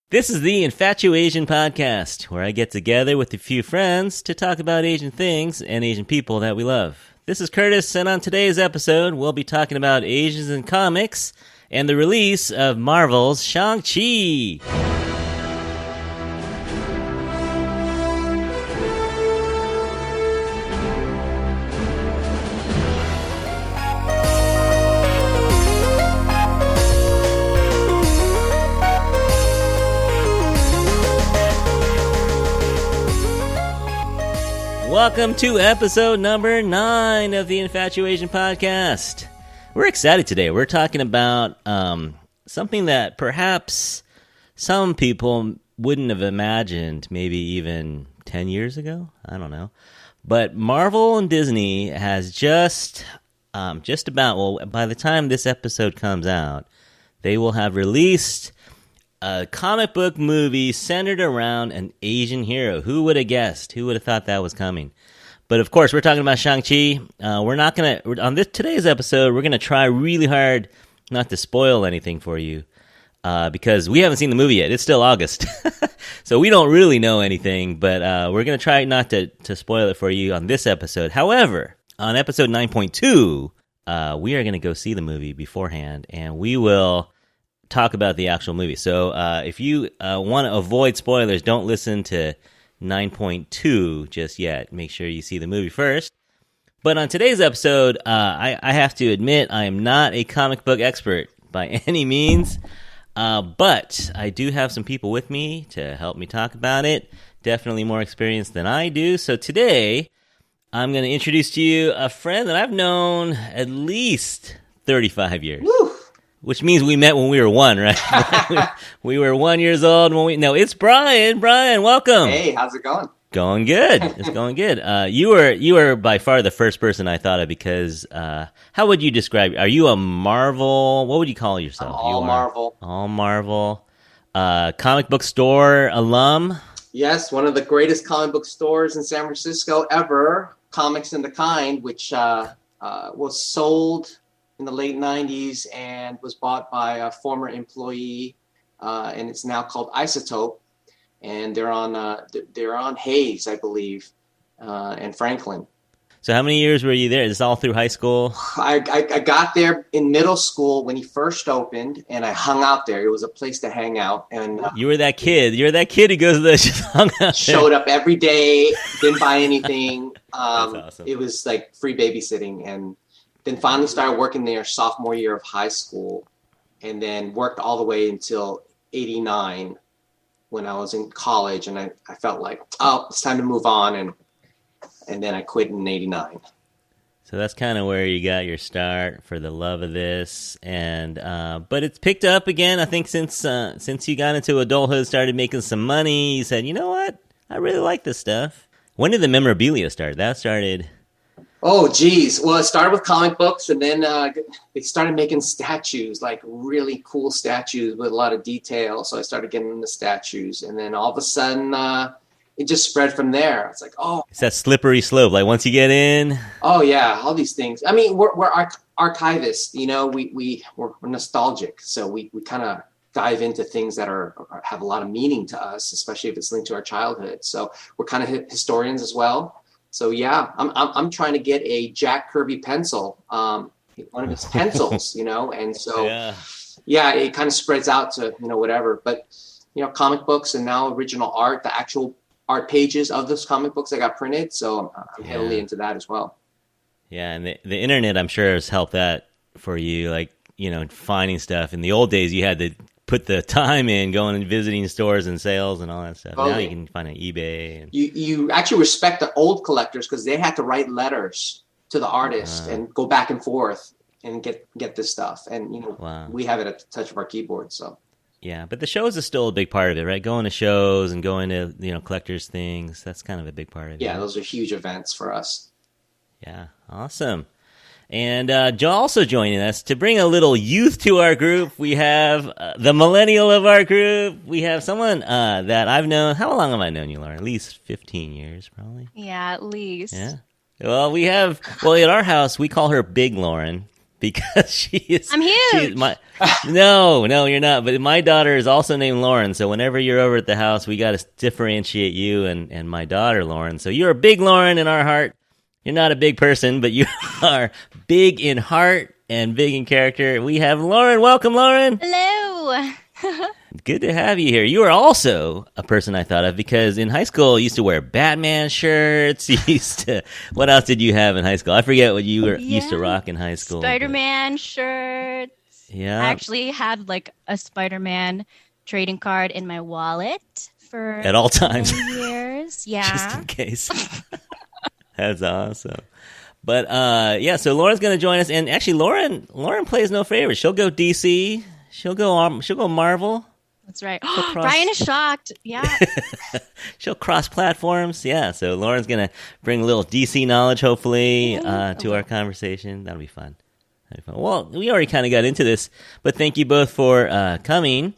This is the Infatuasian podcast, where I get together with a few friends to talk about Asian things and Asian people that we love. This is Curtis, and on today's episode, we'll be talking about Asians in comics and the release of Marvel's Shang Chi. Welcome to episode number 9 of the Infatuasian podcast. We're excited today. We're talking about something that perhaps some people wouldn't have imagined maybe even 10 years ago. I don't know. But Marvel and Disney has just about, well, by the time this episode comes out, they will have released a comic book movie centered around an Asian hero. Who would have guessed? Who would have thought that was coming? But of course, we're talking about Shang-Chi. We're not going to, on today's episode, we're going to try really hard not to spoil anything for you because we haven't seen the movie yet. It's still August. So we don't really know anything, but we're going to try not to spoil it for you on this episode. However, on episode 9.2, we are going to go see the movie beforehand, and we will talk about the actual movie. So if you want to avoid spoilers, don't listen to 9.2 just yet. Make sure you see the movie first. But on today's episode, I have to admit I am not a comic book expert by any means, but I do have some people with me to help me talk about it. Definitely more experience than I do. So today, I'm going to introduce to you a friend that I've known at least 35 years. Woo! Which means we met when we were 1, right? we were 1 year old when we... No, it's Brian. Brian, welcome. Hey, how's it going? Going good. It's going good. You were by far the first person I thought of because how would you describe... Are you a Marvel... What would you call yourself? All Marvel. All Marvel. Comic book store alum? Yes, one of the greatest comic book stores in San Francisco ever. Comics and the Kind, which was sold in the late 90s and was bought by a former employee, and it's now called Isotope, and they're on Hayes, I believe, and Franklin. So how many years were you there? Is this all through high school? I got there in middle school when he first opened, and I hung out there. It was a place to hang out. And you were that kid. You're that kid who goes to the just hung out there. Showed up every day, didn't buy anything. That's awesome. It was like free babysitting, and then finally started working there sophomore year of high school, and then worked all the way until 89 when I was in college, and I felt like, oh, it's time to move on, and then I quit in 89. So that's kind of where you got your start for the love of this, and but it's picked up again. I think since you got into adulthood, started making some money, you said, you know what, I really like this stuff. When did the memorabilia start? That started... Oh, geez. Well, it started with comic books, and then they started making statues, like really cool statues with a lot of detail. So I started getting into statues, and then all of a sudden, it just spread from there. It's like, oh. It's that slippery slope. Like once you get in. Oh, yeah. All these things. I mean, we're archivists, you know, we're nostalgic. So we kind of dive into things that have a lot of meaning to us, especially if it's linked to our childhood. So we're kind of historians as well. So yeah, I'm trying to get a Jack Kirby pencil, one of his pencils, you know, and so yeah, it kind of spreads out to, you know, whatever. But you know, comic books and now original art, the actual art pages of those comic books that got printed. So I'm heavily into that as well. Yeah, and the internet, I'm sure, has helped that for you. Like, you know, finding stuff. In the old days, you had to put the time in going and visiting stores and sales and all that stuff. Now you can find on eBay. And... You actually respect the old collectors because they had to write letters to the artist and go back and forth and get this stuff. And, you know, we have it at the touch of our keyboard. So yeah, but the shows is still a big part of it, right? Going to shows and going to, you know, collectors things. That's kind of a big part of it. Yeah, those are huge events for us. Yeah, awesome. And also joining us to bring a little youth to our group, we have the millennial of our group. We have someone that I've known. How long have I known you, Laura? At least 15 years, probably. Yeah, at least. Yeah. Well, at our house, we call her Big Lauren because she is. I'm huge. No, you're not. But my daughter is also named Lauren. So whenever you're over at the house, we got to differentiate you and my daughter, Lauren. So you're a big Lauren in our heart. You're not a big person, but you are big in heart and big in character. We have Lauren. Welcome, Lauren. Hello. Good to have you here. You are also a person I thought of because in high school you used to wear Batman shirts. What else did you have in high school? I forget what you used to rock in high school. Spider-Man shirts. Yeah. I actually had like a Spider-Man trading card in my wallet for at all times. Years. Yeah. Just in case. That's awesome. But so Lauren's going to join us, and actually Lauren plays no favorites. She'll go DC. She'll go Marvel. That's right. Brian is shocked. Yeah. She'll cross platforms. Yeah. So Lauren's going to bring a little DC knowledge, hopefully, to our conversation. That'll be fun. Well, we already kind of got into this, but thank you both for coming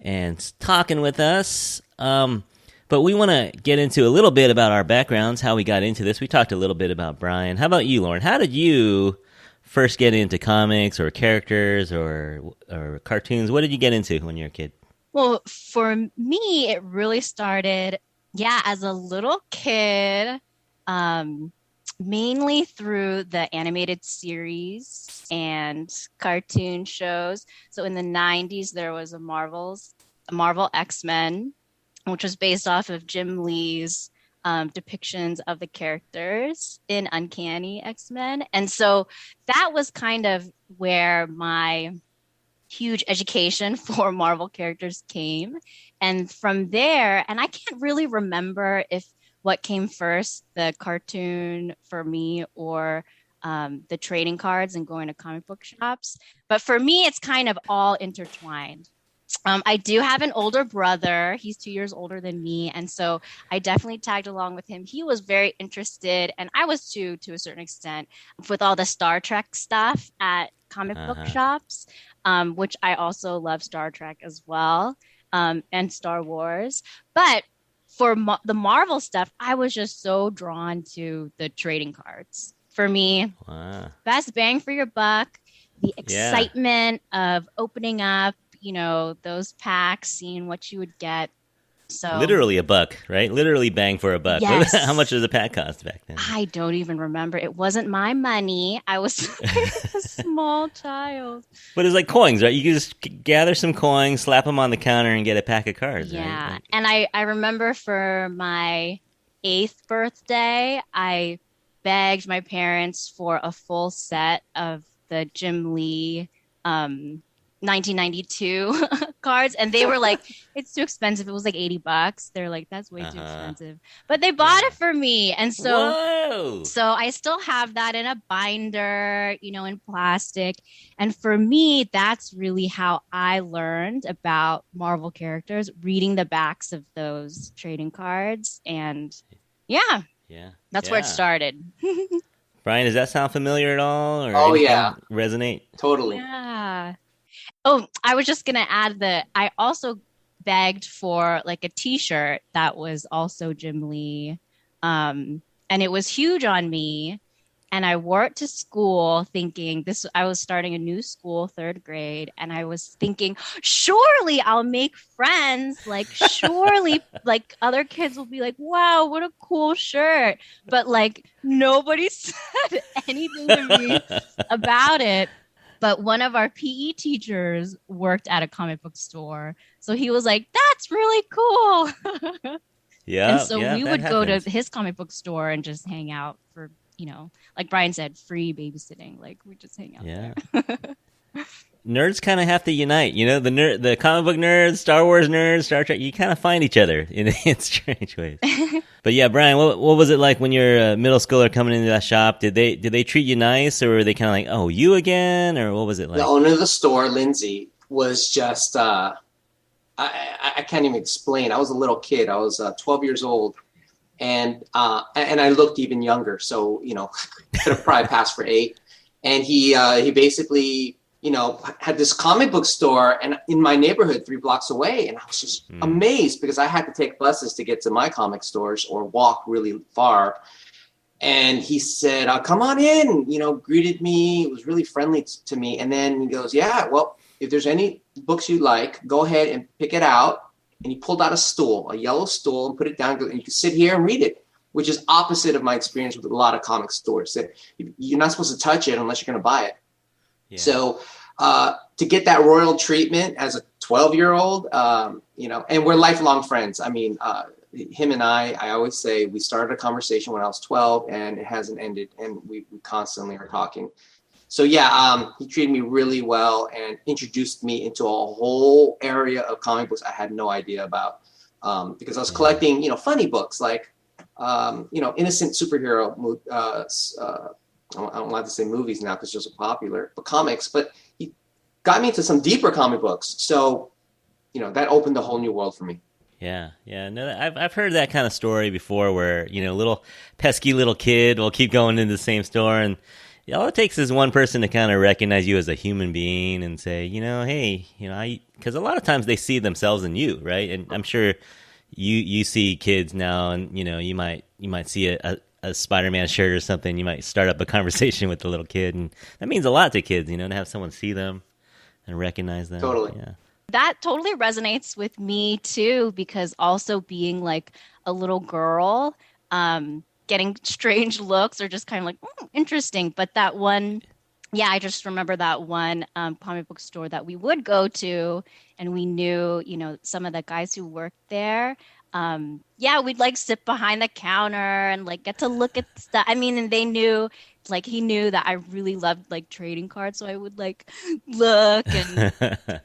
and talking with us. But we want to get into a little bit about our backgrounds, how we got into this. We talked a little bit about Brian. How about you, Lauren? How did you first get into comics or characters or cartoons? What did you get into when you were a kid? Well, for me, it really started, as a little kid, mainly through the animated series and cartoon shows. So in the 90s, there was a Marvel X-Men, which was based off of Jim Lee's depictions of the characters in Uncanny X-Men. And so that was kind of where my huge education for Marvel characters came. And from there, and I can't really remember if what came first, the cartoon for me or the trading cards and going to comic book shops. But for me, it's kind of all intertwined. I do have an older brother. He's 2 years older than me. And so I definitely tagged along with him. He was very interested, and I was too, to a certain extent, with all the Star Trek stuff at comic book shops, which I also love Star Trek as well, and Star Wars. But for the Marvel stuff, I was just so drawn to the trading cards. For me, best bang for your buck, the excitement of opening up, those packs, seeing what you would get. So literally a buck, right? Literally bang for a buck. Yes. How much does a pack cost back then? I don't even remember. It wasn't my money. I was a small child. But it's like coins, right? You can just gather some coins, slap them on the counter, and get a pack of cards, yeah. Right? And I remember for my 8th birthday, I begged my parents for a full set of the Jim Lee 1992 cards, and they were like, it's too expensive. It was like $80. They're like, that's way too expensive, but they bought it for me. And so I still have that in a binder, in plastic. And for me, that's really how I learned about Marvel characters, reading the backs of those trading cards. And that's where it started. Brian, does that sound familiar at all? Or resonate? Totally. Yeah. Oh, I was just going to add that I also begged for like a t-shirt that was also Jim Lee. And it was huge on me. And I wore it to school thinking I was starting a new school, 3rd grade. And I was thinking, surely I'll make friends. Like, surely like other kids will be like, wow, what a cool shirt. But like nobody said anything to me about it. But one of our PE teachers worked at a comic book store. So he was like, that's really cool. Yeah. And so we would go to his comic book store and just hang out for, like Brian said, free babysitting. Like we just hang out there. Nerds kind of have to unite, the comic book nerds, Star Wars nerds, Star Trek, you kind of find each other in strange ways. But yeah, Brian, what was it like when you're a middle schooler coming into that shop? Did they treat you nice, or were they kind of like, oh, you again? Or what was it like? The owner of the store, Lindsay, was just, I can't even explain. I was a little kid. I was 12 years old. And I looked even younger. So, could have probably passed for 8. And he basically, had this comic book store and in my neighborhood 3 blocks away. And I was just amazed because I had to take buses to get to my comic stores or walk really far. And he said, come on in, greeted me, was really friendly to me. And then he goes, yeah, well, if there's any books you like, go ahead and pick it out. And he pulled out a yellow stool, and put it down, and you can sit here and read it, which is opposite of my experience with a lot of comic stores. That you're not supposed to touch it unless you're going to buy it. Yeah. So to get that royal treatment as a 12-year-old, and we're lifelong friends. I mean, him and I always say we started a conversation when I was 12 and it hasn't ended, and we constantly are talking. So yeah, he treated me really well and introduced me into a whole area of comic books I had no idea about, because I was collecting, funny books like, innocent superhero. I don't like to say movies now because they're so popular, but comics. But he got me into some deeper comic books, so that opened a whole new world for me. Yeah. No, I've heard that kind of story before, where little pesky little kid will keep going into the same store, and all it takes is one person to kind of recognize you as a human being and say, hey, because a lot of times they see themselves in you, right? And I'm sure you see kids now, and you might see a Spider-Man shirt or something. You might start up a conversation with the little kid, and that means a lot to kids, to have someone see them and recognize them. Totally. Yeah. That totally resonates with me too, because also being like a little girl, getting strange looks or just kind of like interesting. But that one, I just remember that one comic book store that we would go to, and we knew, some of the guys who worked there. We'd like sit behind the counter and like get to look at stuff. I mean, and they knew, like he knew that I really loved like trading cards, so I would like look and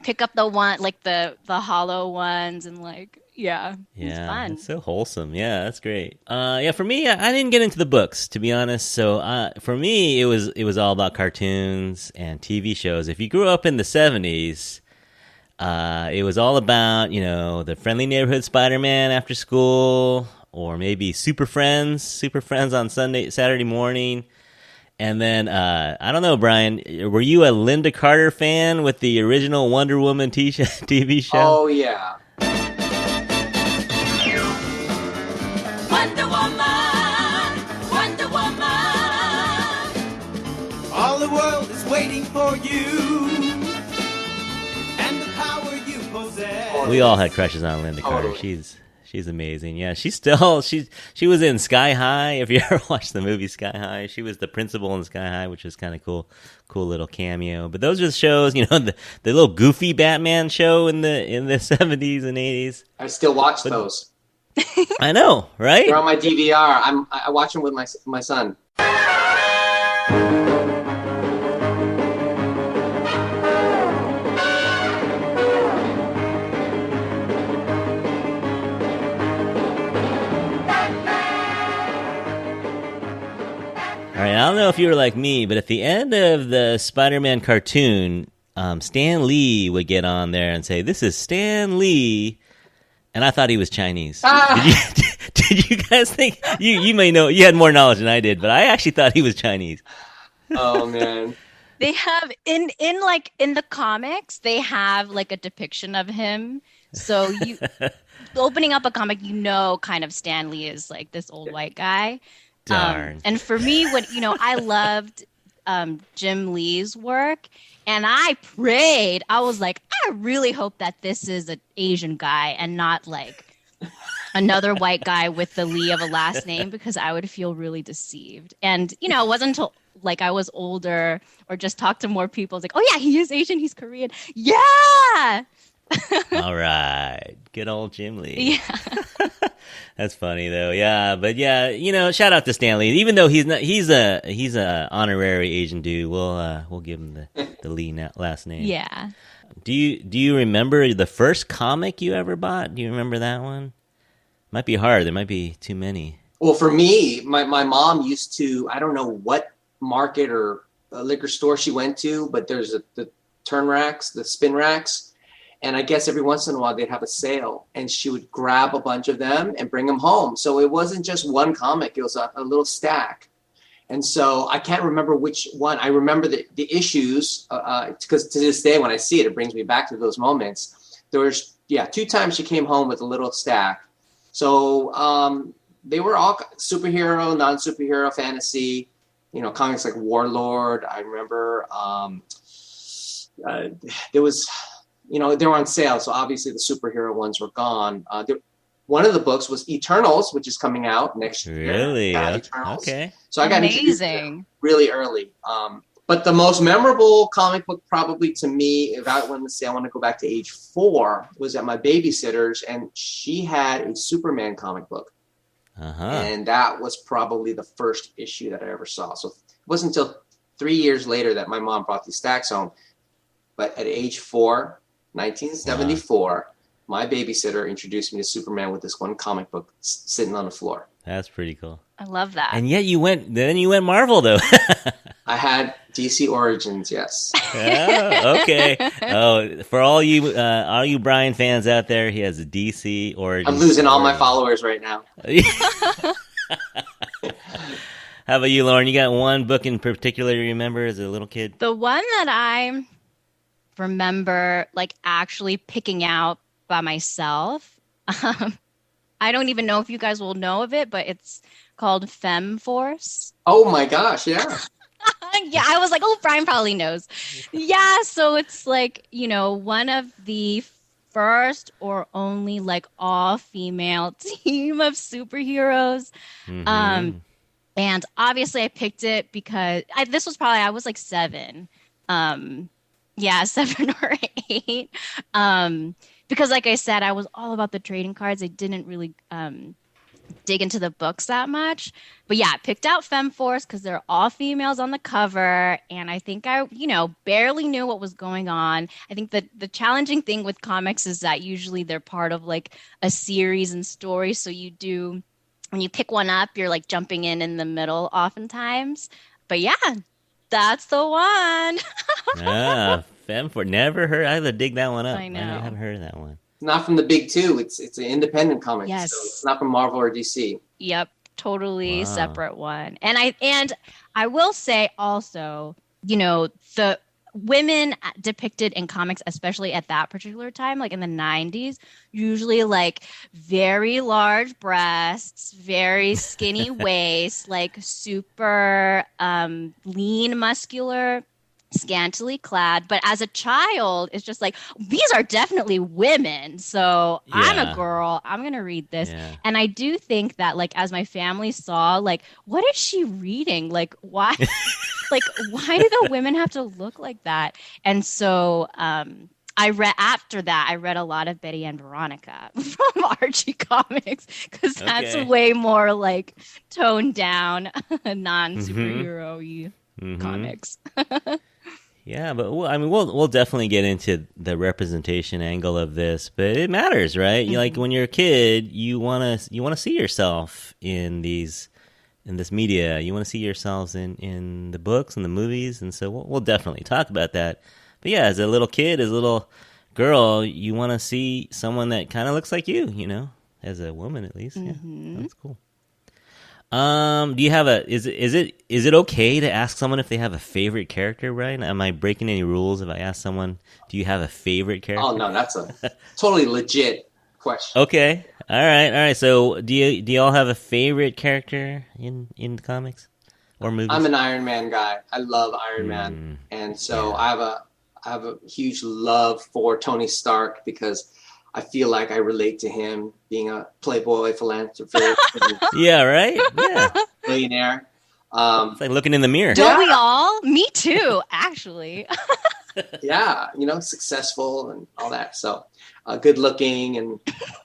pick up the one, like the hollow ones, and like it was fun. It's so wholesome. Yeah, that's great. For me, I didn't get into the books, to be honest. So for me, it was all about cartoons and TV shows. If you grew up in the 70s, it was all about, the friendly neighborhood Spider-Man after school, or maybe Super Friends on Saturday morning. And then, I don't know, Brian, were you a Linda Carter fan with the original Wonder Woman TV show? Oh, yeah. Wonder Woman, Wonder Woman. All the world is waiting for you. And the power you possess. We all had crushes on Linda Carter. She's amazing. Yeah, she was in Sky High. If you ever watched the movie Sky High, she was the principal in Sky High, which was kind of cool little cameo. But those are the shows, the little goofy Batman show in the 70s and 80s. I still watch those. I know, right? They're on my DVR. I watch them with my son. All right, I don't know if you were like me, but at the end of the Spider-Man cartoon, Stan Lee would get on there and say, "This is Stan Lee," and I thought he was Chinese. Did you guys think you may know? You had more knowledge than I did, but I actually thought he was Chinese. Oh man. They have in the comics, they have like a depiction of him. So you opening up a comic, kind of Stan Lee is like this old white guy. Darn. And for me, I loved Jim Lee's work, and I prayed. I was like, I really hope that this is an Asian guy and not like another white guy with the Lee of a last name, because I would feel really deceived. And it wasn't until like I was older or just talked to more people, it's like, oh yeah, he is Asian, he's Korean. Yeah. All right, good old Jim Lee. Yeah. That's funny though. Yeah, but yeah, shout out to Stan Lee. Even though he's a honorary Asian dude, we'll give him the Lee last name. Yeah. Do you remember the first comic you ever bought? Do you remember that one? Might be hard. There might be too many. Well, for me, my mom used to, I don't know what market or liquor store she went to, but there's the turn racks, the spin racks. And I guess every once in a while they'd have a sale, and she would grab a bunch of them and bring them home. So it wasn't just one comic, it was a little stack. And so I can't remember which one. I remember the issues, because to this day when I see it, it brings me back to those moments. There was, 2 times she came home with a little stack. So they were all superhero, non-superhero, fantasy. Comics like Warlord. I remember there was, they were on sale, so obviously the superhero ones were gone. One of the books was Eternals, which is coming out next year. Really? Yeah, Eternals. Okay. So I got introduced to it really early. But the most memorable comic book probably to me, if I want to say I want to go back to age 4, was at my babysitter's, and she had a Superman comic book. And that was probably the first issue that I ever saw. So it wasn't until 3 years later that my mom brought these stacks home. But at age 4, 1974, my babysitter introduced me to Superman with this one comic book sitting on the floor. That's pretty cool. I love that. And yet you went Marvel though. I had DC Origins, yes. Oh, okay. Oh, for all you Brian fans out there, he has a DC Origins. I'm losing all my followers right now. How about you, Lauren? You got one book in particular you remember as a little kid? The one that I remember actually picking out by myself. I don't even know if you guys will know of it, but it's called Femme Force. Oh my gosh, yeah. Yeah, I was like, oh, Brian probably knows. Yeah, so it's one of the first or only all-female team of superheroes. Mm-hmm. And obviously I picked it because I was 7. 7 or 8. Because like I said, I was all about the trading cards. I didn't really dig into the books that much. But yeah, I picked out Femme Force because they're all females on the cover. And I think I, barely knew what was going on. I think that the challenging thing with comics is that usually they're part of a series and story. So when you pick one up, you're jumping in the middle oftentimes. But yeah, that's the one. Femme Force. Never heard. I have to dig that one up. I know. I haven't heard of that one. Not from the big two. It's an independent comic. Yes. So it's not from Marvel or DC. Yep, totally separate one. And I will say also, the women depicted in comics, especially at that particular time, in the 90s, usually very large breasts, very skinny waist, super lean, muscular, scantily clad. But as a child, it's just these are definitely women. So yeah. I'm a girl. I'm going to read this. Yeah. And I do think that as my family saw, what is she reading? Why? Why do the women have to look like that? And so I read a lot of Betty and Veronica from Archie Comics because that's way more toned down, non-superhero-y comics. Yeah, but we'll definitely get into the representation angle of this, but it matters, right? Mm-hmm. When you're a kid, you want to see yourself in this media. You want to see yourselves in the books and the movies, and so we'll definitely talk about that. But yeah, as a little kid, as a little girl, you want to see someone that kind of looks like you, as a woman at least. Mm-hmm. Yeah, that's cool. Do you have is it okay to ask someone if they have a favorite character, Brian? Am I breaking any rules if I ask someone, do you have a favorite character? Oh no, that's a totally legit question. Okay. All right. So do you all have a favorite character in the comics or movies? I'm an Iron Man guy. I love Iron Man. And so I have a huge love for Tony Stark because I feel like I relate to him being a playboy, philanthropist. Yeah, right? Yeah. Billionaire. It's like looking in the mirror. Don't we all? Me too, actually. Yeah, successful and all that. So good looking. And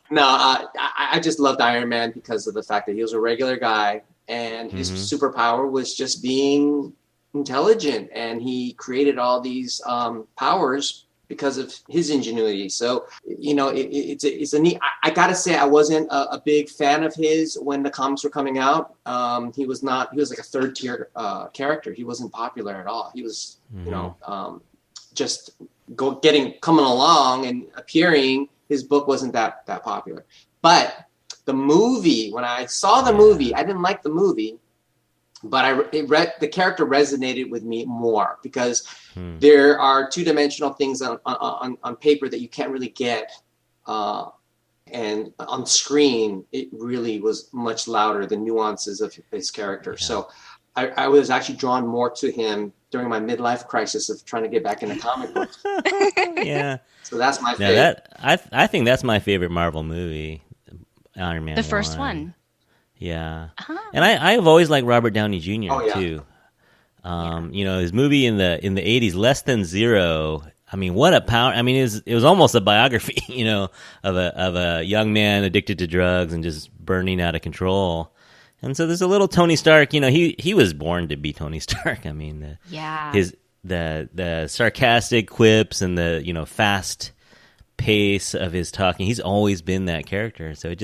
no, I just loved Iron Man because of the fact that he was a regular guy and his superpower was just being intelligent. And he created all these powers because of his ingenuity. So, it's a neat, I gotta say, I wasn't a big fan of his when the comics were coming out. He was like a third tier character. He wasn't popular at all. He was, just coming along and appearing. His book wasn't that popular. But the movie, when I saw the movie, I didn't like the movie, but the character resonated with me more because there are two-dimensional things on paper that you can't really get. And and on screen, it really was much louder, the nuances of his character. Yeah. So I was actually drawn more to him during my midlife crisis of trying to get back into comic books. Yeah. So that's my favorite. I think that's my favorite Marvel movie, Iron Man 1. The first one. Yeah. Uh-huh. And I've always liked Robert Downey Jr. too. Yeah. You know, his movie in the 80s, Less Than Zero. I mean, what a power! I mean, it was almost a biography, you know, of a young man addicted to drugs and just burning out of control. And so there's a little Tony Stark. You know, he was born to be Tony Stark. I mean, the sarcastic quips and the fast pace of his talking. He's always been that character. So it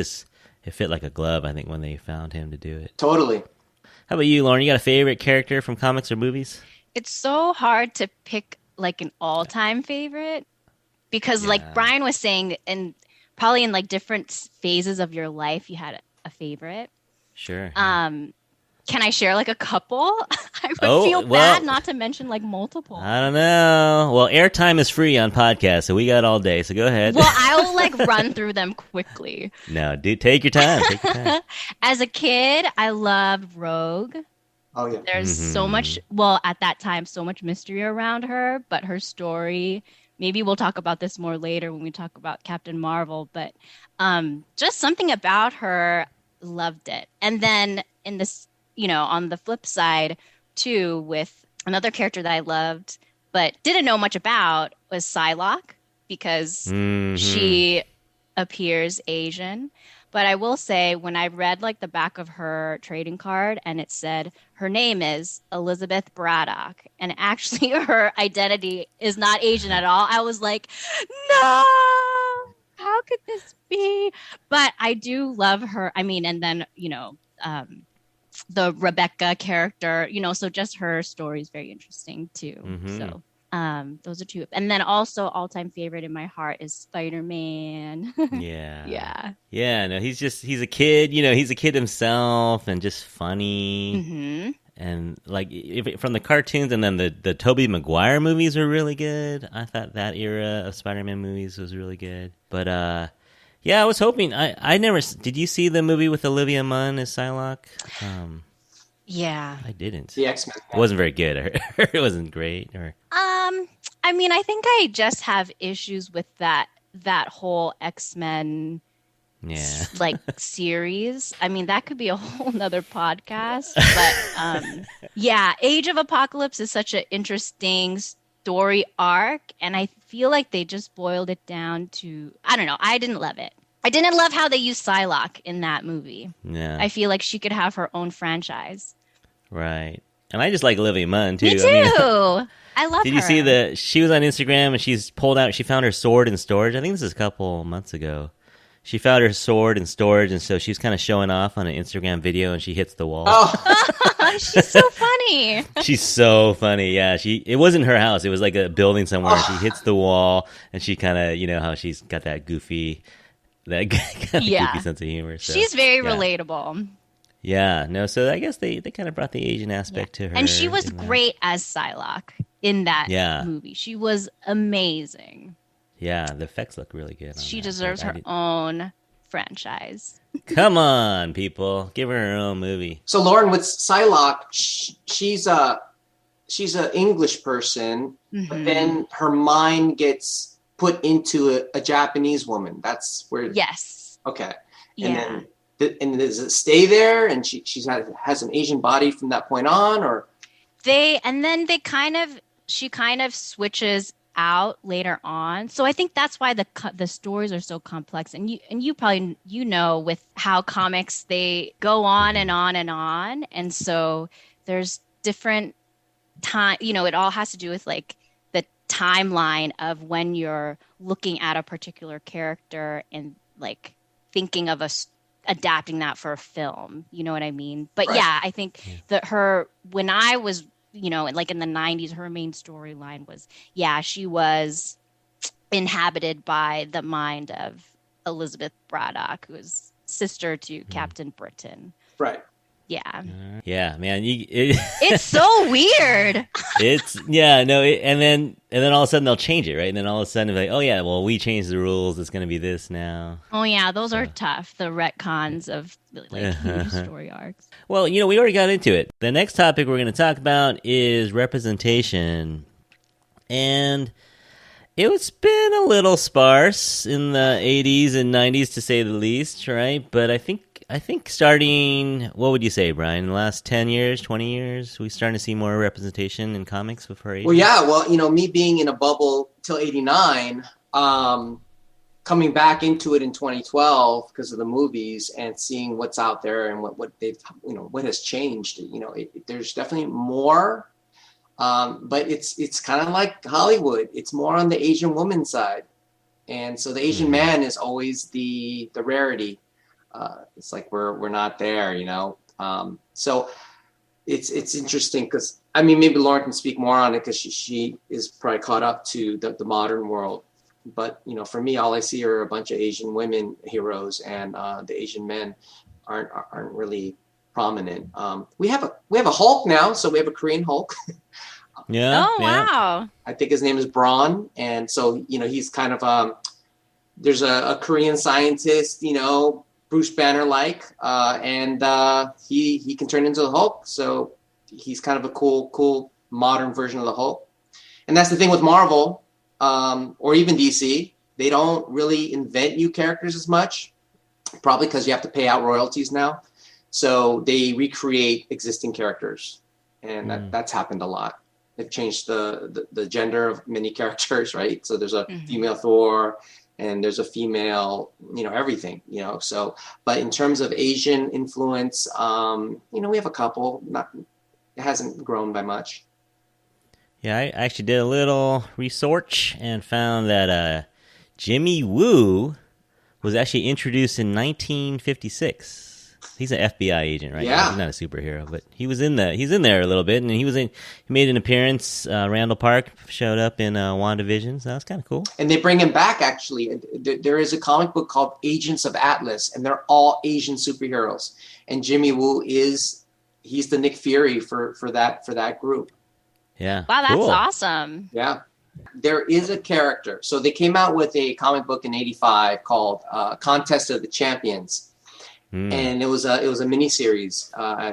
fit like a glove, I think, when they found him to do it. Totally. How about you, Lauren? You got a favorite character from comics or movies? It's so hard to pick like an all-time favorite because like Brian was saying, and probably in like different phases of your life, you had a favorite. Sure. Can I share like a couple? I would feel bad not to mention like multiple. I don't know. Well, airtime is free on podcasts, so we got all day. So go ahead. Well, I'll like run through them quickly. No, dude, take your time. Take your time. As a kid, I loved Rogue. Oh yeah. There's so much. Well, at that time, so much mystery around her, but her story. Maybe we'll talk about this more later when we talk about Captain Marvel. But just something about her, loved it. And then in this. On the flip side, too, with another character that I loved but didn't know much about was Psylocke because she appears Asian. But I will say when I read like the back of her trading card and it said her name is Elizabeth Braddock and actually her identity is not Asian at all, I was like, no, how could this be? But I do love her. I mean, and then, the Rebecca character, so just her story is very interesting too. So those are two. And then also all-time favorite in my heart is Spider-Man. Yeah. No, he's a kid, he's a kid himself and just funny. And like from the cartoons and then the Tobey Maguire movies were really good. I thought that era of Spider-Man movies was really good. But yeah, I was hoping. I never. Did you see the movie with Olivia Munn as Psylocke? Yeah, I didn't. The X-Men. It wasn't very good. It wasn't great. Or I mean, I think I just have issues with that whole X-Men. Yeah. Like series. I mean, that could be a whole nother podcast. But yeah, Age of Apocalypse is such an interesting story arc, and I feel like they just boiled it down to, I don't know, I didn't love it. I didn't love how they used Psylocke in that movie. Yeah. I feel like she could have her own franchise. Right. And I just like Olivia Munn, too. Me too. I love her. Did you see she was on Instagram and she found her sword in storage. I think this is a couple months ago. She found her sword in storage, and so she's kind of showing off on an Instagram video, and she hits the wall. Oh, she's so funny. She's so funny. Yeah, it wasn't her house. It was like a building somewhere. And she hits the wall, and she kind of, how she's got that goofy goofy sense of humor. So, she's very relatable. Yeah, no. So I guess they kind of brought the Asian aspect to her, and she was great as Psylocke in that movie. She was amazing. Yeah, the effects look really good. She deserves her own franchise. Come on, people. Give her own movie. So, Lauren, with Psylocke, she's an English person, but then her mind gets put into a Japanese woman. That's where... Yes. Okay. And then does it stay there? And she has an Asian body from that point on? Or she kind of switches out later on. So I think that's why the stories are so complex. And you probably with how comics, they go on and on and on. And so there's different time, it all has to do with like the timeline of when you're looking at a particular character and like thinking of adapting that for a film. You know what I mean? But yeah, I think that when I was like in the 90s, her main storyline was, she was inhabited by the mind of Elizabeth Braddock, who is sister to Captain Britain. Right. Yeah. Yeah, man. It's so weird. And then all of a sudden they'll change it, right? And then all of a sudden, like, oh yeah, well, we changed the rules. It's going to be this now. Oh yeah, those are tough. The retcons of like huge story arcs. Well, we already got into it. The next topic we're going to talk about is representation, and it's been a little sparse in the 80s and 90s, to say the least, right? But I think starting, what would you say, Brian, in the last 10 years, 20 years, we starting to see more representation in comics with her age? Well, yeah. Well, me being in a bubble till 89, coming back into it in 2012 because of the movies and seeing what's out there and what they've, what has changed. There's definitely more, but it's kind of like Hollywood. It's more on the Asian woman side. And so the Asian man is always the rarity. It's like we're not there, so it's interesting because maybe Lauren can speak more on it because she is probably caught up to the modern world. But for me, all I see are a bunch of Asian women heroes, and the Asian men aren't really prominent. We have a Hulk now, so we have a Korean Hulk. Yeah. Oh wow! I think his name is Braun, and so he's kind of there's a Korean scientist, Bruce Banner like, and he can turn into the Hulk. So he's kind of a cool modern version of the Hulk. And that's the thing with Marvel, or even DC. They don't really invent new characters as much, probably because you have to pay out royalties now. So they recreate existing characters, and that's happened a lot. They've changed the gender of many characters, right? So there's a female Thor, and there's a female, everything, so, but in terms of Asian influence, we have a couple, it hasn't grown by much. Yeah, I actually did a little research and found that Jimmy Woo was actually introduced in 1956. He's an FBI agent, right? Yeah. He's not a superhero, but he's in there a little bit, and he made an appearance. Randall Park showed up in WandaVision, so that's kind of cool. And they bring him back, actually. There is a comic book called Agents of Atlas, and they're all Asian superheroes. And Jimmy Woo he's the Nick Fury for that group. Yeah. Wow, that's cool. awesome. Yeah. There is a character. So they came out with a comic book in 85 called Contest of the Champions. And it was a mini series,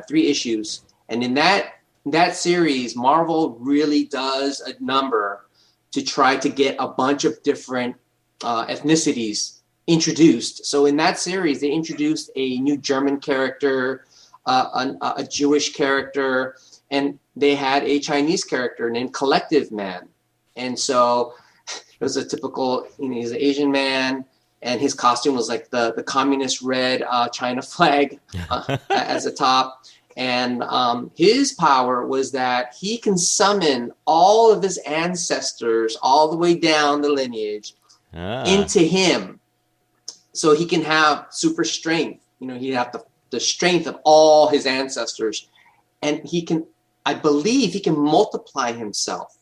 3 issues, and in that series, Marvel really does a number to try to get a bunch of different ethnicities introduced. So in that series, they introduced a new German character, a Jewish character, and they had a Chinese character named Collective Man. And so it was a typical, he's an Asian man. And his costume was like the communist red China flag as a top. And his power was that he can summon all of his ancestors all the way down the lineage into him. So he can have super strength. He'd have the strength of all his ancestors. And I believe he can multiply himself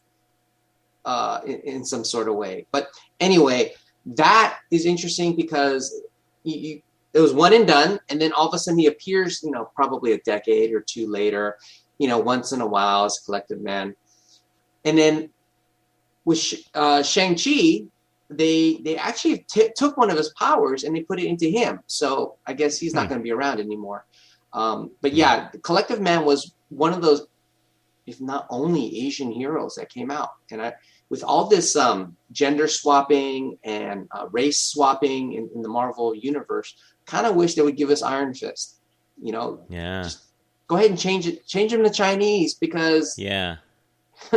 in some sort of way. But anyway, that is interesting because it was one and done, and then all of a sudden he appears, probably a decade or two later, once in a while as a Collective Man. And then with Shang-Chi, they actually took one of his powers and they put it into him. So I guess he's not going to be around anymore. But yeah, the Collective Man was one of those, if not only, Asian heroes that came out. And with all this gender swapping and race swapping in the Marvel universe, kind of wish they would give us Iron Fist. Just go ahead and change him to Chinese because it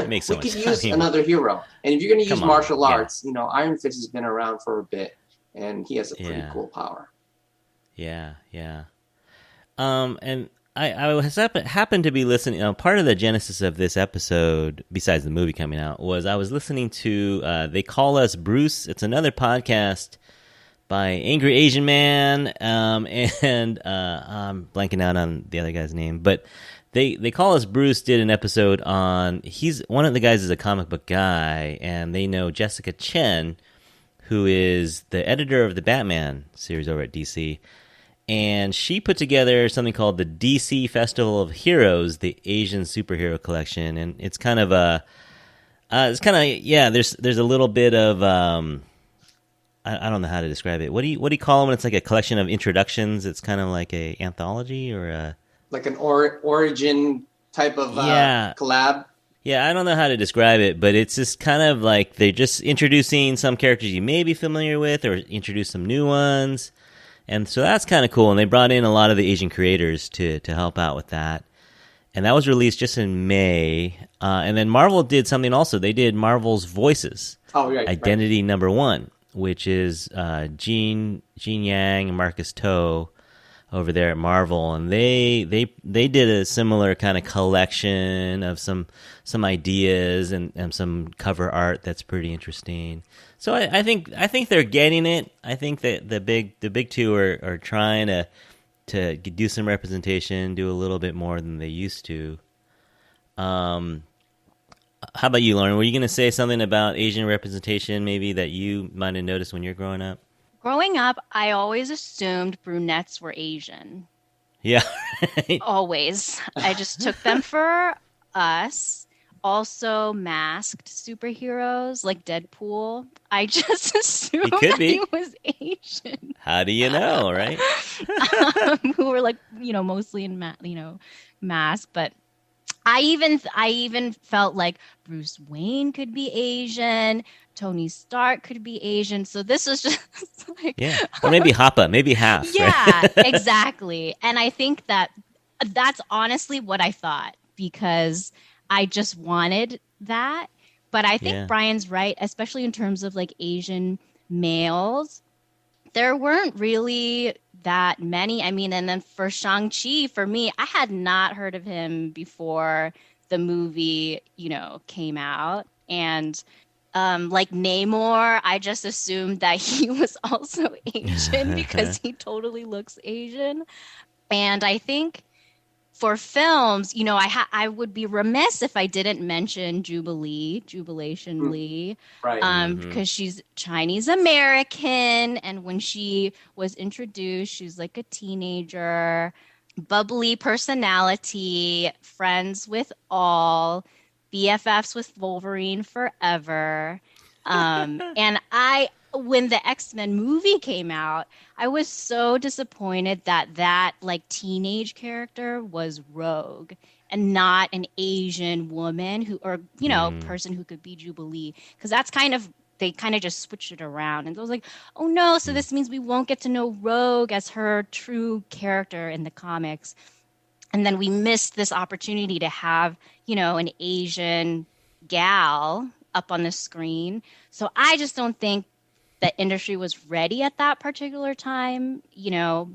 makes so we much could sense. use another hero. And if you're going to use martial arts, Yeah. Iron Fist has been around for a bit, and he has a pretty cool power. Yeah. And I happened to be listening. Part of the genesis of this episode, besides the movie coming out, was I was listening to They Call Us Bruce. It's another podcast by Angry Asian Man, and I'm blanking out on the other guy's name, but They Call Us Bruce did an episode on. One of the guys is a comic book guy, and they know Jessica Chen, who is the editor of the Batman series over at DC. and she put together something called the DC Festival of Heroes, the Asian Superhero Collection, and it's kind of a, There's a little bit of I don't know how to describe it. What do you call them when it's like a collection of introductions? It's kind of like a anthology or a like an origin type of collab. Yeah, I don't know how to describe it, but it's just kind of like they're just introducing some characters you may be familiar with or introduce some new ones. And so that's kind of cool. And they brought in a lot of the Asian creators to help out with that. And that was released just in May. And then Marvel did something also. They did Marvel's Voices. Oh, right. Identity number 1, which is Gene Yang and Marcus To over there at Marvel, and they did a similar kind of collection of some ideas and some cover art that's pretty interesting. So I think they're getting it. I think that the big two are trying to do some representation, do a little bit more than they used to. How about you, Lauren? Were you going to say something about Asian representation, maybe that you might have noticed when you're growing up? Growing up, I always assumed brunettes were Asian. Yeah. Right. Always. I just took them for us. Also, masked superheroes like Deadpool. I just assumed he was Asian. How do you know, right? Who were like, mostly in mask, but I even felt like Bruce Wayne could be Asian, Tony Stark could be Asian. So this was just like, or maybe Happa, maybe half. Yeah, right? Exactly. And I think that's honestly what I thought, because I just wanted that. But I think Brian's right, especially in terms of like Asian males. There weren't really that many. I mean, and then for Shang-Chi, for me, I had not heard of him before the movie, came out. And like Namor, I just assumed that he was also Asian because he totally looks Asian. And I think for films, I would be remiss if I didn't mention Jubilation Lee, right? Because she's Chinese American, and when she was introduced, she's like a teenager, bubbly personality, friends with all, BFFs with Wolverine forever, and when the X-Men movie came out, I was so disappointed that like teenage character was Rogue and not an Asian woman person who could be Jubilee, because they kind of just switched it around, and I was like, oh no, so this means we won't get to know Rogue as her true character in the comics, and then we missed this opportunity to have an Asian gal up on the screen. So I just don't think the industry was ready at that particular time. Now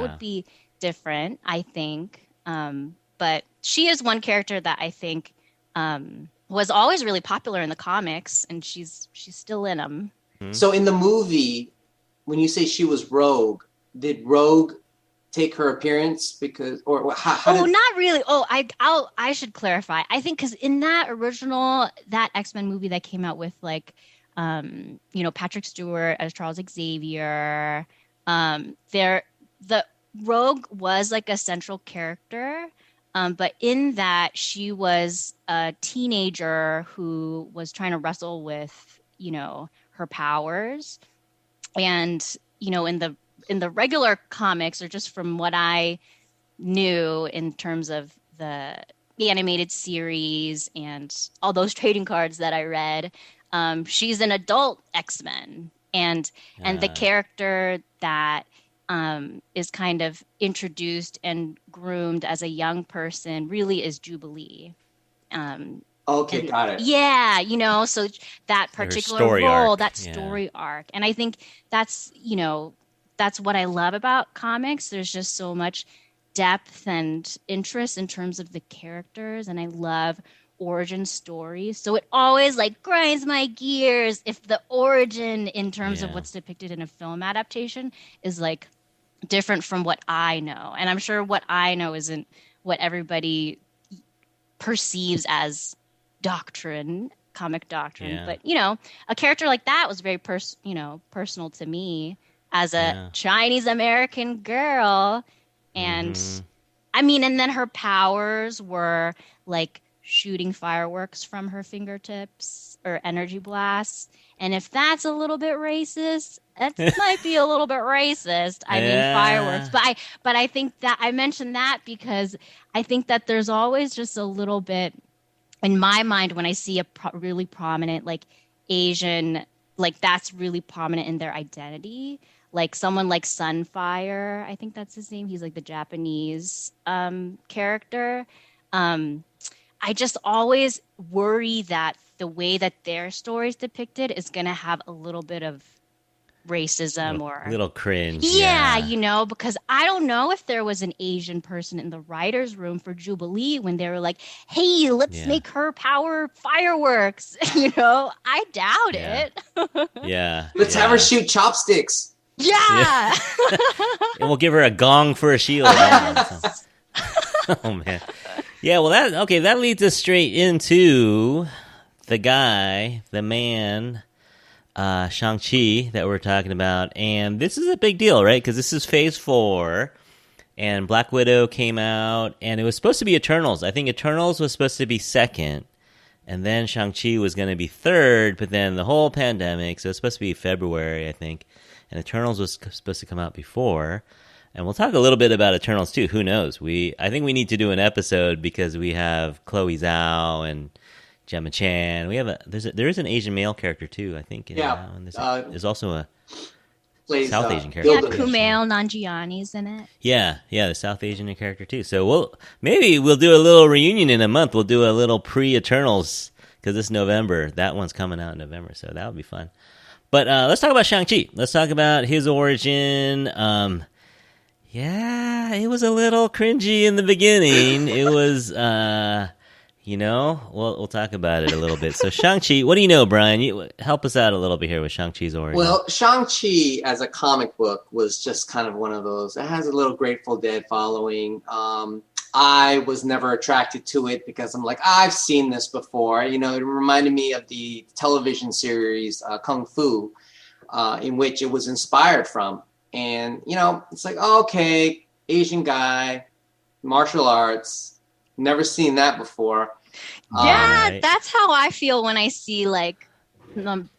would be different, I think. But she is one character that I think was always really popular in the comics, and she's still in them. So in the movie, when you say she was Rogue, did Rogue take her appearance how did... not really. I should clarify. I think because in that X-Men movie that came out with like Patrick Stewart as Charles Xavier, the Rogue was like a central character, but in that she was a teenager who was trying to wrestle with her powers, and in the regular comics, or just from what I knew in terms of the animated series and all those trading cards that I read, she's an adult X-Men, and the character that is kind of introduced and groomed as a young person really is Jubilee. Okay, got it. Yeah, so that particular role, that story arc, and I think that's what I love about comics. There's just so much depth and interest in terms of the characters, and I love origin stories. So it always like grinds my gears if the origin in terms of what's depicted in a film adaptation is like different from what I know. And I'm sure what I know isn't what everybody perceives as comic doctrine. But, a character like that was very personal to me. as a Chinese American girl. And I mean, and then her powers were like shooting fireworks from her fingertips or energy blasts. And if that's a little bit racist, that might be a little bit racist. I mean, fireworks. But I think that I mentioned that because I think that there's always just a little bit in my mind when I see a really prominent like Asian, like that's really prominent in their identity. Like someone like Sunfire, I think that's his name. He's like the Japanese character. I just always worry that the way that their story is depicted is going to have a little bit of racism or little cringe. Yeah, you know, because I don't know if there was an Asian person in the writer's room for Jubilee when they were like, hey, let's make her power fireworks. You know, I doubt it. Let's have her shoot chopsticks. Yeah. And we'll give her a gong for a shield. Oh, man. Yeah, well, that leads us straight into the man, Shang-Chi that we're talking about. And this is a big deal, right? Because this is Phase 4, and Black Widow came out, and it was supposed to be Eternals. I think Eternals was supposed to be second, and then Shang-Chi was going to be third, but then the whole pandemic, so it's supposed to be February, I think, and Eternals was supposed to come out before. And we'll talk a little bit about Eternals, too. Who knows? I think we need to do an episode because we have Chloe Zhao and Gemma Chan. There is an Asian male character too, I think. And there's also a South Asian character. Yeah, Kumail Nanjiani's in it. Yeah, the South Asian character too. So maybe we'll do a little reunion in a month. We'll do a little pre-Eternals because this November, that one's coming out in November, so that would be fun. But let's talk about Shang-Chi. Let's talk about his origin. Yeah, it was a little cringy in the beginning. It was, we'll talk about it a little bit. So Shang-Chi, what do you know, Brian? Help us out a little bit here with Shang-Chi's origin. Well, Shang-Chi as a comic book was just kind of one of those. It has a little Grateful Dead following. I was never attracted to it because I'm like, I've seen this before. You know, it reminded me of the television series Kung Fu, in which it was inspired from. And, you know, it's like, okay, Asian guy, martial arts, never seen that before. Yeah, that's how I feel when I see, like,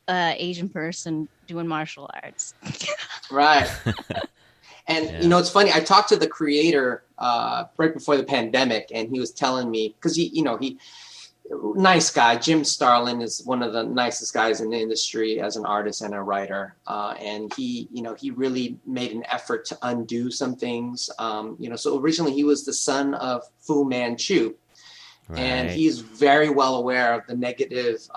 Asian person doing martial arts. Right. And, you know, it's funny. I talked to the creator right before the pandemic, and he was telling me, because he nice guy. Jim Starlin is one of the nicest guys in the industry as an artist and a writer. And he really made an effort to undo some things. So originally he was the son of Fu Manchu. Right. And he's very well aware of the negative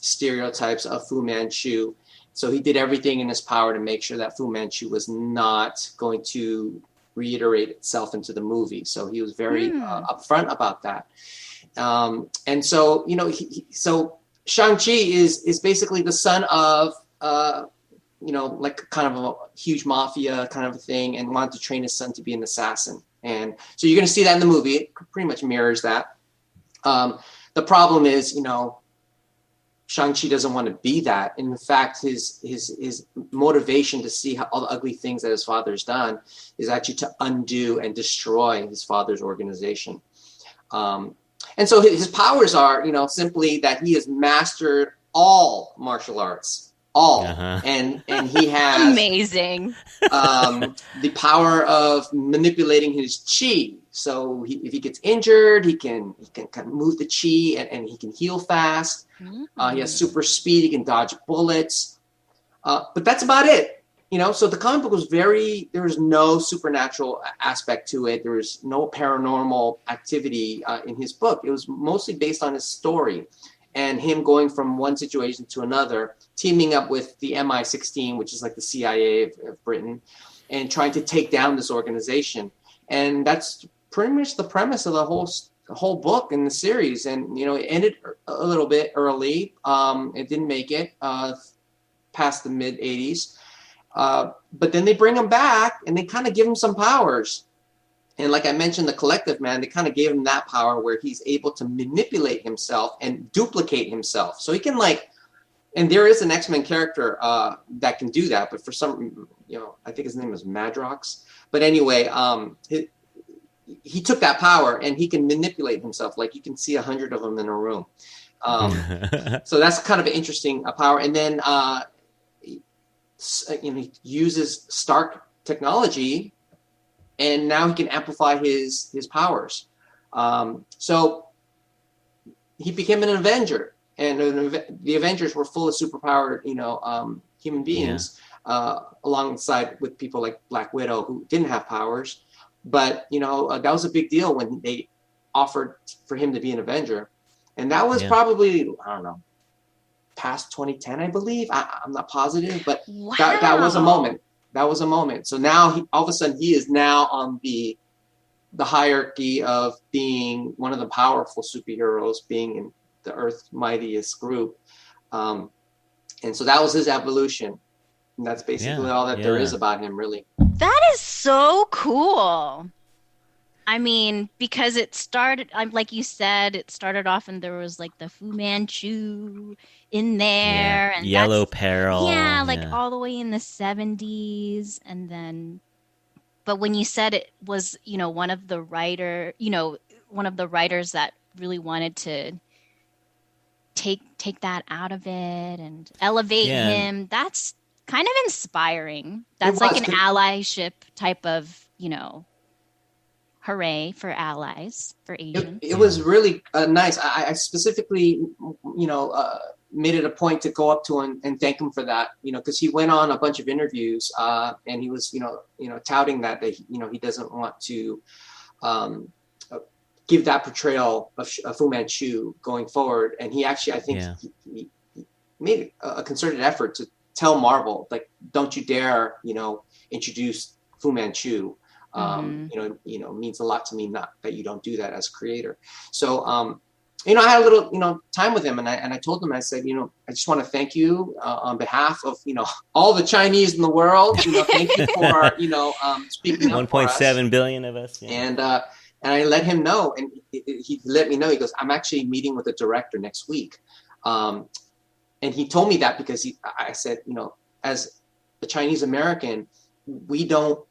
stereotypes of Fu Manchu. So he did everything in his power to make sure that Fu Manchu was not going to reiterate itself into the movie. So he was very upfront about that. And so, so Shang-Chi is basically the son of, like kind of a huge mafia kind of a thing, and wanted to train his son to be an assassin. And so you're going to see that in the movie. It pretty much mirrors that. The problem is, Shang-Chi doesn't want to be that. In fact, his motivation to see all the ugly things that his father's done is actually to undo and destroy his father's organization. And so his powers are, simply that he has mastered all martial arts, all. Uh-huh. And he has amazing the power of manipulating his chi. So if he gets injured, he can kind of move the chi and he can heal fast. Mm-hmm. He has super speed. He can dodge bullets. But that's about it. So the comic book was there was no supernatural aspect to it. There was no paranormal activity in his book. It was mostly based on his story and him going from one situation to another, teaming up with the MI16, which is like the CIA of Britain, and trying to take down this organization. And that's pretty much the premise of the whole book in the series. And, it ended a little bit early. It didn't make it past the mid 80s. But then they bring him back and they kind of give him some powers. And like I mentioned, the Collective Man, they kind of gave him that power where he's able to manipulate himself and duplicate himself. So he can and there is an X-Men character that can do that, but for some, I think his name was Madrox. But anyway, he took that power and he can manipulate himself. Like you can see 100 of them in a room. So that's kind of an interesting power. And then he uses Stark technology, and now he can amplify his powers. So he became an Avenger, and the Avengers were full of superpowered, human beings, alongside with people like Black Widow who didn't have powers. But that was a big deal when they offered for him to be an Avenger, and that was probably, I don't know, past 2010, I believe. I'm not positive, but that was a moment. That was a moment. So now all of a sudden he is now on the hierarchy of being one of the powerful superheroes, being in the Earth's mightiest group. And so that was his evolution. And that's basically all that there is about him, really. That is so cool. I mean, because it started, like you said, it started off and there was like the Fu Manchu in there. And Yellow Peril. Yeah, like all the way in the 70s. And then, but when you said it was, one of the writers that really wanted to take that out of it and elevate him, that's kind of inspiring. That's like an allyship type of, hooray for allies, for Asians. It was really nice. I specifically, made it a point to go up to him and thank him for that, because he went on a bunch of interviews and he was, touting that he doesn't want to give that portrayal of Fu Manchu going forward. And he actually, I think he made a concerted effort to tell Marvel, like, don't you dare, introduce Fu Manchu. Means a lot to me, not that you don't do that as creator. So, I had a little, time with him, and I told him, I said, I just want to thank you on behalf of, all the Chinese in the world. Thank you for, speaking up for us. 1.7 billion of us. Yeah. And I let him know, and he let me know. He goes, I'm actually meeting with the director next week. And he told me that because I said, as a Chinese American, we don't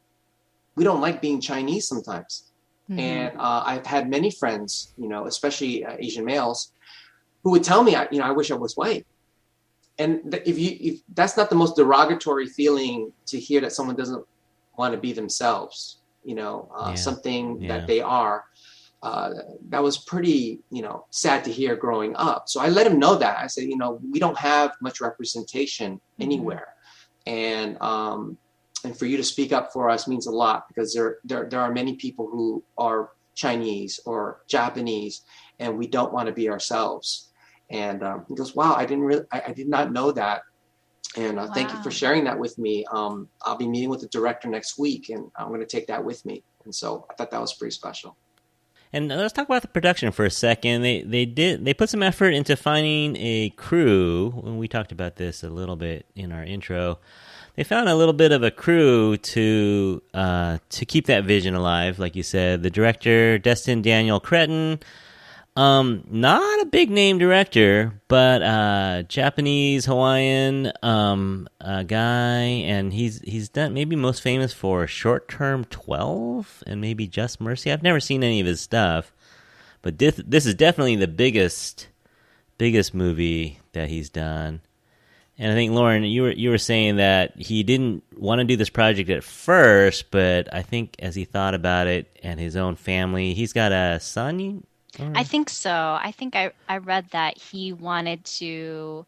like being Chinese sometimes. Mm-hmm. And I've had many friends, especially Asian males, who would tell me, I wish I was white. And if that's not the most derogatory feeling to hear, that someone doesn't want to be themselves, something that they are. That was pretty, sad to hear growing up. So I let him know that. I said, we don't have much representation anywhere. And for you to speak up for us means a lot, because there are many people who are Chinese or Japanese, and we don't want to be ourselves. And he goes, wow, I did not know that. And thank you for sharing that with me. I'll be meeting with the director next week, and I'm going to take that with me. And so I thought that was pretty special. And let's talk about the production for a second. They put some effort into finding a crew. And we talked about this a little bit in our intro. They found a little bit of a crew to keep that vision alive, like you said. The director, Destin Daniel Cretton, not a big name director, but Japanese Hawaiian guy, and he's done, maybe most famous for Short Term 12 and maybe Just Mercy. I've never seen any of his stuff, but this is definitely the biggest movie that he's done. And I think, Lauren, you were saying that he didn't want to do this project at first, but I think as he thought about it and his own family, he's got a son. I think so. I think I read that he wanted to,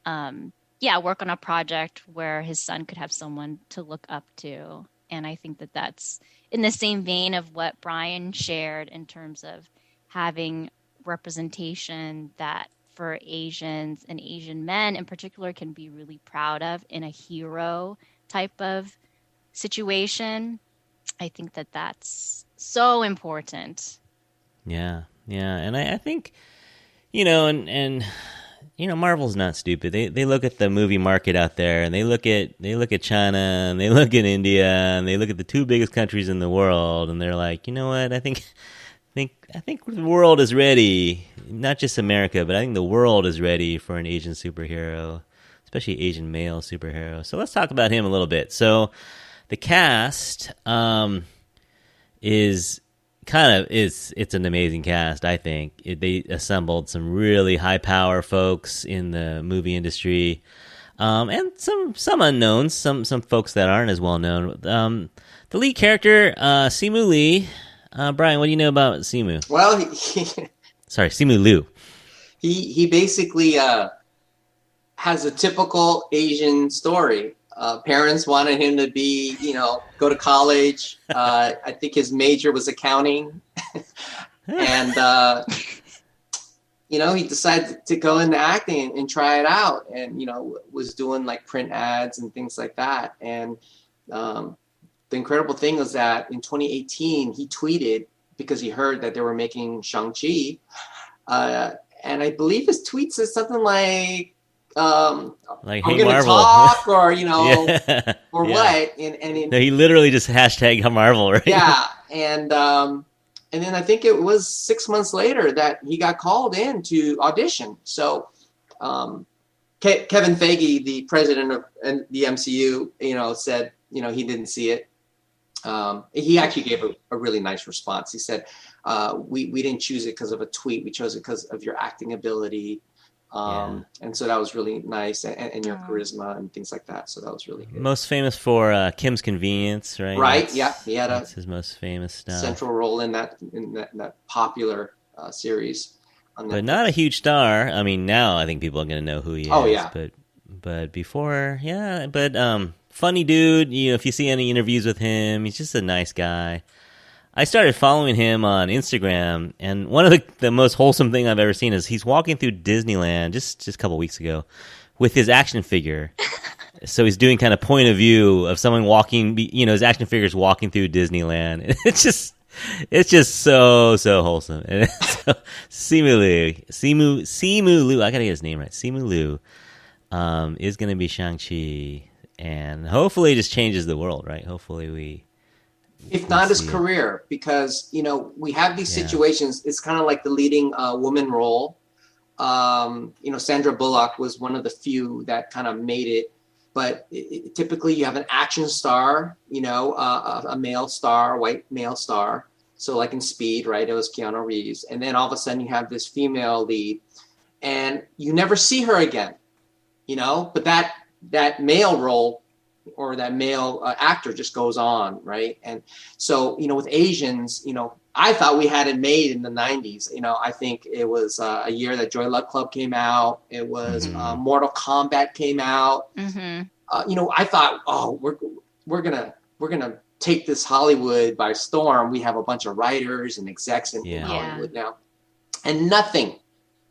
work on a project where his son could have someone to look up to. And I think that that's in the same vein of what Brian shared in terms of having representation that for Asians and Asian men in particular can be really proud of in a hero type of situation. I think that that's so important. Yeah. And I think, Marvel's not stupid. They look at the movie market out there, and they look at China, and they look at India, and they look at the two biggest countries in the world, and they're like, you know what? I think the world is ready. Not just America, but I think the world is ready for an Asian superhero, especially Asian male superhero. So let's talk about him a little bit. So the cast is it's an amazing cast, I think. They assembled some really high power folks in the movie industry, and some unknowns, some folks that aren't as well known. The lead character, Simu Lee. Brian, what do you know about Simu? Well, Sorry, Simu Liu. He basically has a typical Asian story. Parents wanted him to be, go to college. I think his major was accounting. And, he decided to go into acting and try it out, and, was doing like print ads and things like that. And the incredible thing was that in 2018, he tweeted because he heard that they were making Shang-Chi. And I believe his tweet says something like, hey, I'm going to Marvel. talk, or, Yeah. or Yeah. what. No, he literally just hashtag Marvel, right? Yeah. And then I think it was 6 months later that he got called in to audition. So Kevin Feige, the president of the MCU, said, he didn't see it. He actually gave a really nice response. He said, we didn't choose it because of a tweet. We chose it because of your acting ability. And so that was really nice, and your charisma and things like that. So that was really good. Most famous for Kim's Convenience, right? Right. Yeah. He had that's his most famous stuff. Central role in that popular series. But not a huge star. I mean, now I think people are going to know who he is. Oh, yeah. But before, yeah. But funny dude. If you see any interviews with him, he's just a nice guy. I started following him on Instagram, and one of the most wholesome thing I've ever seen is he's walking through Disneyland just a couple weeks ago with his action figure. So he's doing kind of point of view of someone walking, his action figure's walking through Disneyland. It's just so wholesome. And so, Simu Liu, I gotta get his name right. Simu Liu is going to be Shang-Chi, and hopefully it just changes the world, right? Hopefully if not his career, because we have these situations. It's kind of like the leading woman role. Sandra Bullock was one of the few that kind of made it. But typically, you have an action star, a male star, a white male star. So, like in Speed, right? It was Keanu Reeves, and then all of a sudden, you have this female lead, and you never see her again. But that male role, or that male actor, just goes on, right? And so, with Asians, I thought we had it made in the 90s. I think it was a year that Joy Luck Club came out. It was Mortal Kombat came out. Mm-hmm. I thought, we're gonna take this Hollywood by storm. We have a bunch of writers and execs in Hollywood now, and nothing.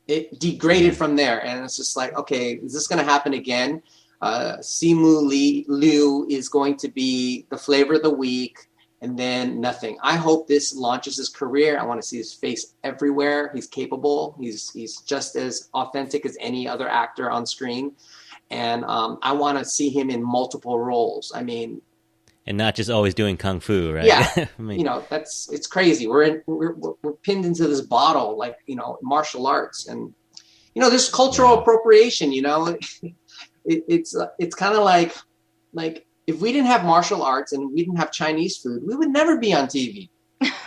It degraded from there, and it's just like, okay, is this going to happen again? Simu Liu is going to be the flavor of the week, and then nothing. I hope this launches his career. I want to see his face everywhere. He's capable. He's just as authentic as any other actor on screen, and I want to see him in multiple roles. I mean, and not just always doing kung fu, right? Yeah, I mean, it's crazy. We're pinned into this bottle, like martial arts, and there's cultural appropriation. It's kind of like if we didn't have martial arts and we didn't have Chinese food, we would never be on TV.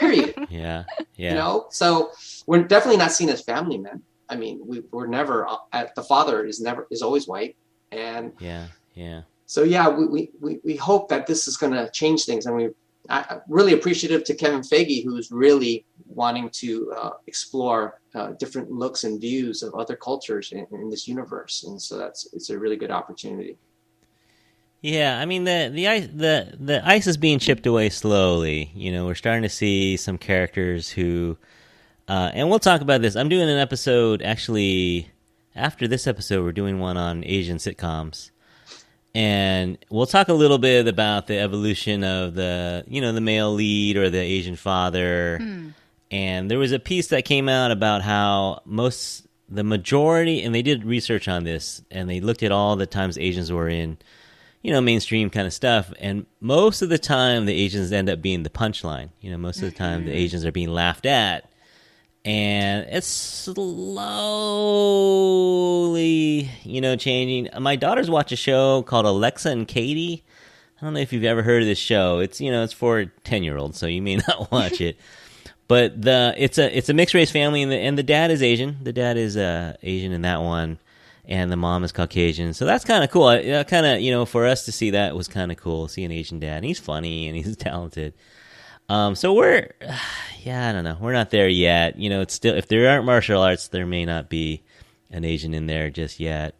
Period. Yeah. So we're definitely not seen as family men. I mean, we're never. The father is always white, and yeah. So we hope that this is going to change things, and I'm really appreciative to Kevin Feige, who's really wanting to explore different looks and views of other cultures in this universe, and so it's a really good opportunity. Yeah, I mean the ice is being chipped away slowly. We're starting to see some characters who, and we'll talk about this. I'm doing an episode actually after this episode. We're doing one on Asian sitcoms. And we'll talk a little bit about the evolution of the male lead or the Asian father. And there was a piece that came out about how the majority, and they did research on this, and they looked at all the times Asians were in, mainstream kind of stuff. And most of the time, the Asians end up being the punchline. Most of the time, the Asians are being laughed at. and it's slowly, changing. My daughters watch a show called Alexa and Katie. I don't know if you've ever heard of this show. It's it's for 10-year-olds, so you may not watch it. But it's a mixed race family, and the dad is Asian. The dad is Asian in that one, and the mom is Caucasian. So that's kind of cool. Kind of for us to see that was kind of cool. See an Asian dad, and he's funny and he's talented. So we're, I don't know. We're not there yet. It's still, if there aren't martial arts, there may not be an Asian in there just yet.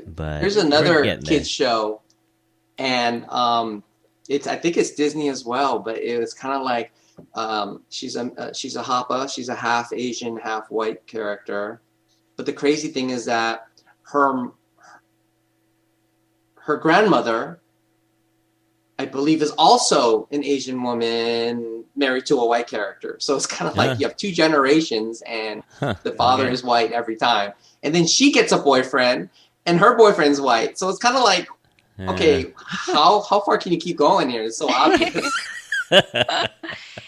But there's another kids show, and I think it's Disney as well. But it was kind of like she's a Hapa. She's a half Asian, half white character. But the crazy thing is that her grandmother, I believe, is also an Asian woman married to a white character. So it's kind of like you have two generations, and the father is white every time. And then she gets a boyfriend, and her boyfriend's white. So it's kind of like, okay, how far can you keep going here? It's so obvious.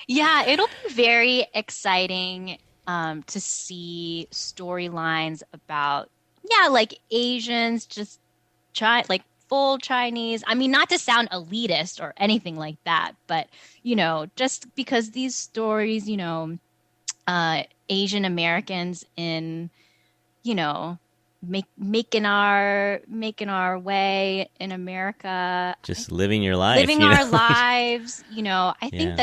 Yeah, it'll be very exciting to see storylines about, like Asians just full Chinese. I mean, not to sound elitist or anything like that, but, just because these stories, Asian Americans in, making our way in America. Just living your life. Living our lives, I think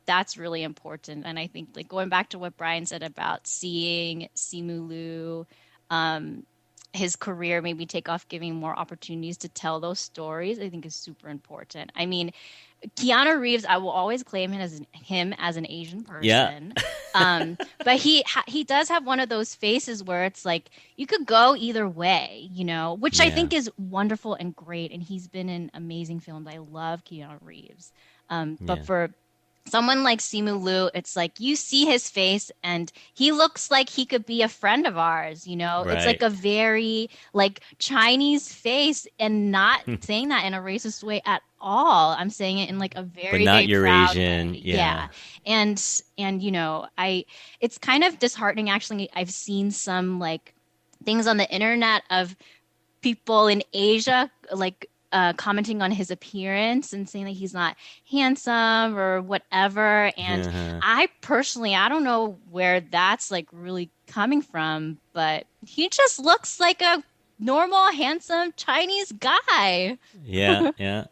that's really important. And I think, like, going back to what Brian said about seeing Simu Liu, his career maybe take off, giving more opportunities to tell those stories, I think is super important. I mean, Keanu Reeves, I will always claim him as an Asian person. Yeah. But he does have one of those faces where it's like you could go either way, which I think is wonderful and great. And he's been in amazing films. I love Keanu Reeves. But for someone like Simu Liu, it's like you see his face and he looks like he could be a friend of ours, Right. It's like a very like Chinese face, and not saying that in a racist way at all. I'm saying it in like a very, but not very Eurasian. Way. Yeah. And it's kind of disheartening, actually. I've seen some like things on the internet of people in Asia like commenting on his appearance and saying that he's not handsome or whatever. And I don't know where that's like really coming from, but he just looks like a normal, handsome Chinese guy. Yeah.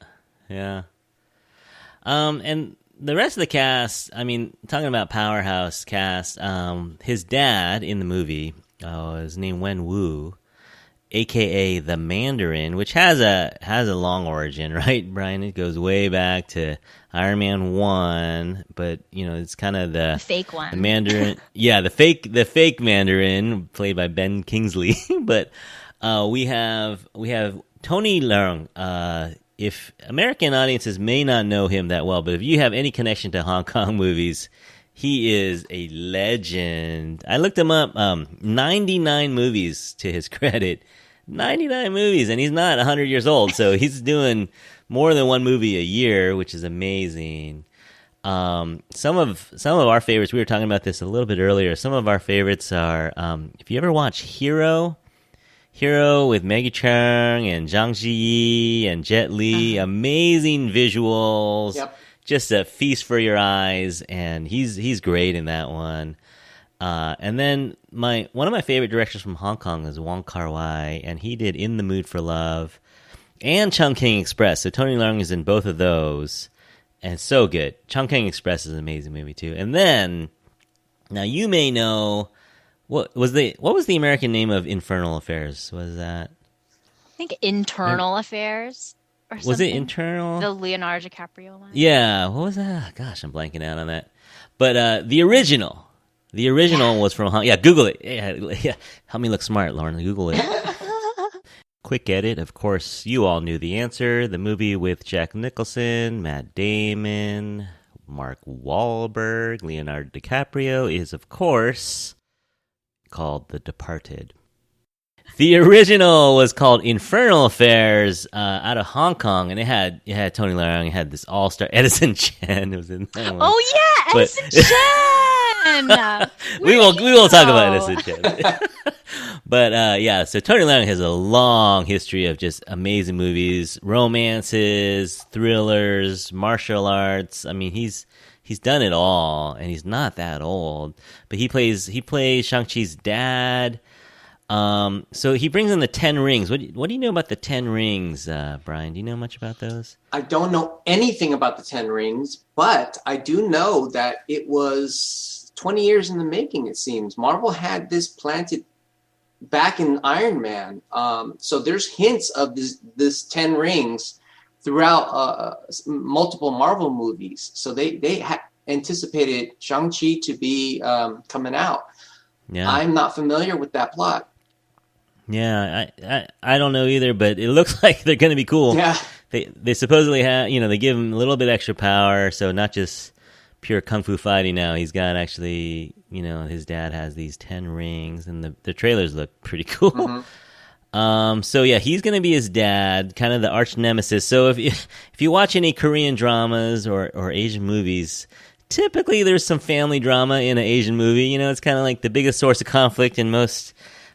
And the rest of the cast, I mean, talking about powerhouse cast, his dad in the movie, is named Wen Wu, AKA the Mandarin, which has a long origin, right, Brian? It goes way back to Iron Man 1, but it's kind of the fake one. The Mandarin. Yeah, the fake Mandarin played by Ben Kingsley. But we have Tony Leung. If American audiences may not know him that well, but if you have any connection to Hong Kong movies, he is a legend. I looked him up. 99 movies to his credit. 99 movies, and he's not 100 years old, so he's doing more than one movie a year, which is amazing. Some of our favorites, we were talking about this a little bit earlier. Some of our favorites are, if you ever watch Hero with Maggie Cheung and Zhang Ziyi and Jet Li, amazing visuals. Yep. Just a feast for your eyes, and he's great in that one. And then one of my favorite directors from Hong Kong is Wong Kar-wai, and he did In the Mood for Love and Chungking Express. So Tony Leung is in both of those, and it's so good. Chungking Express is an amazing movie too. And then, now you may know, what was the American name of Infernal Affairs? Was that? I think Internal Affairs. Or was it Internal? The Leonardo DiCaprio one? Yeah. What was that? Gosh, I'm blanking out on that. But the original was from Hong Kong. Yeah, Google it. Yeah. Help me look smart, Lauren. Google it. Quick edit. Of course, you all knew the answer. The movie with Jack Nicholson, Matt Damon, Mark Wahlberg, Leonardo DiCaprio is, of course, called The Departed. The original was called Infernal Affairs, out of Hong Kong, and it had Tony Leung, it had this all-star Edison Chen. It was in that one. Oh yeah, Edison Chen. We will talk about this in chat. But yeah, so Tony Leung has a long history of just amazing movies, romances, thrillers, martial arts. I mean, he's done it all, and he's not that old. But he plays Shang-Chi's dad. So he brings in the 10 rings. What do you know about the 10 rings, Brian? Do you know much about those? I don't know anything about the 10 rings, but I do know that it was 20 years in the making, it seems. Marvel had this planted back in Iron Man. So there's hints of this 10 rings throughout multiple Marvel movies. So they anticipated Shang-Chi to be coming out. Yeah. I'm not familiar with that plot. Yeah, I don't know either, but it looks like they're going to be cool. Yeah. They supposedly have, they give him a little bit extra power, so not just pure kung fu fighting now. He's got actually, his dad has these 10 rings, and the trailers look pretty cool. Mm-hmm. So yeah, he's going to be his dad, kind of the arch nemesis. So if you watch any Korean dramas or Asian movies, typically there's some family drama in an Asian movie. It's kind of like the biggest source of conflict in most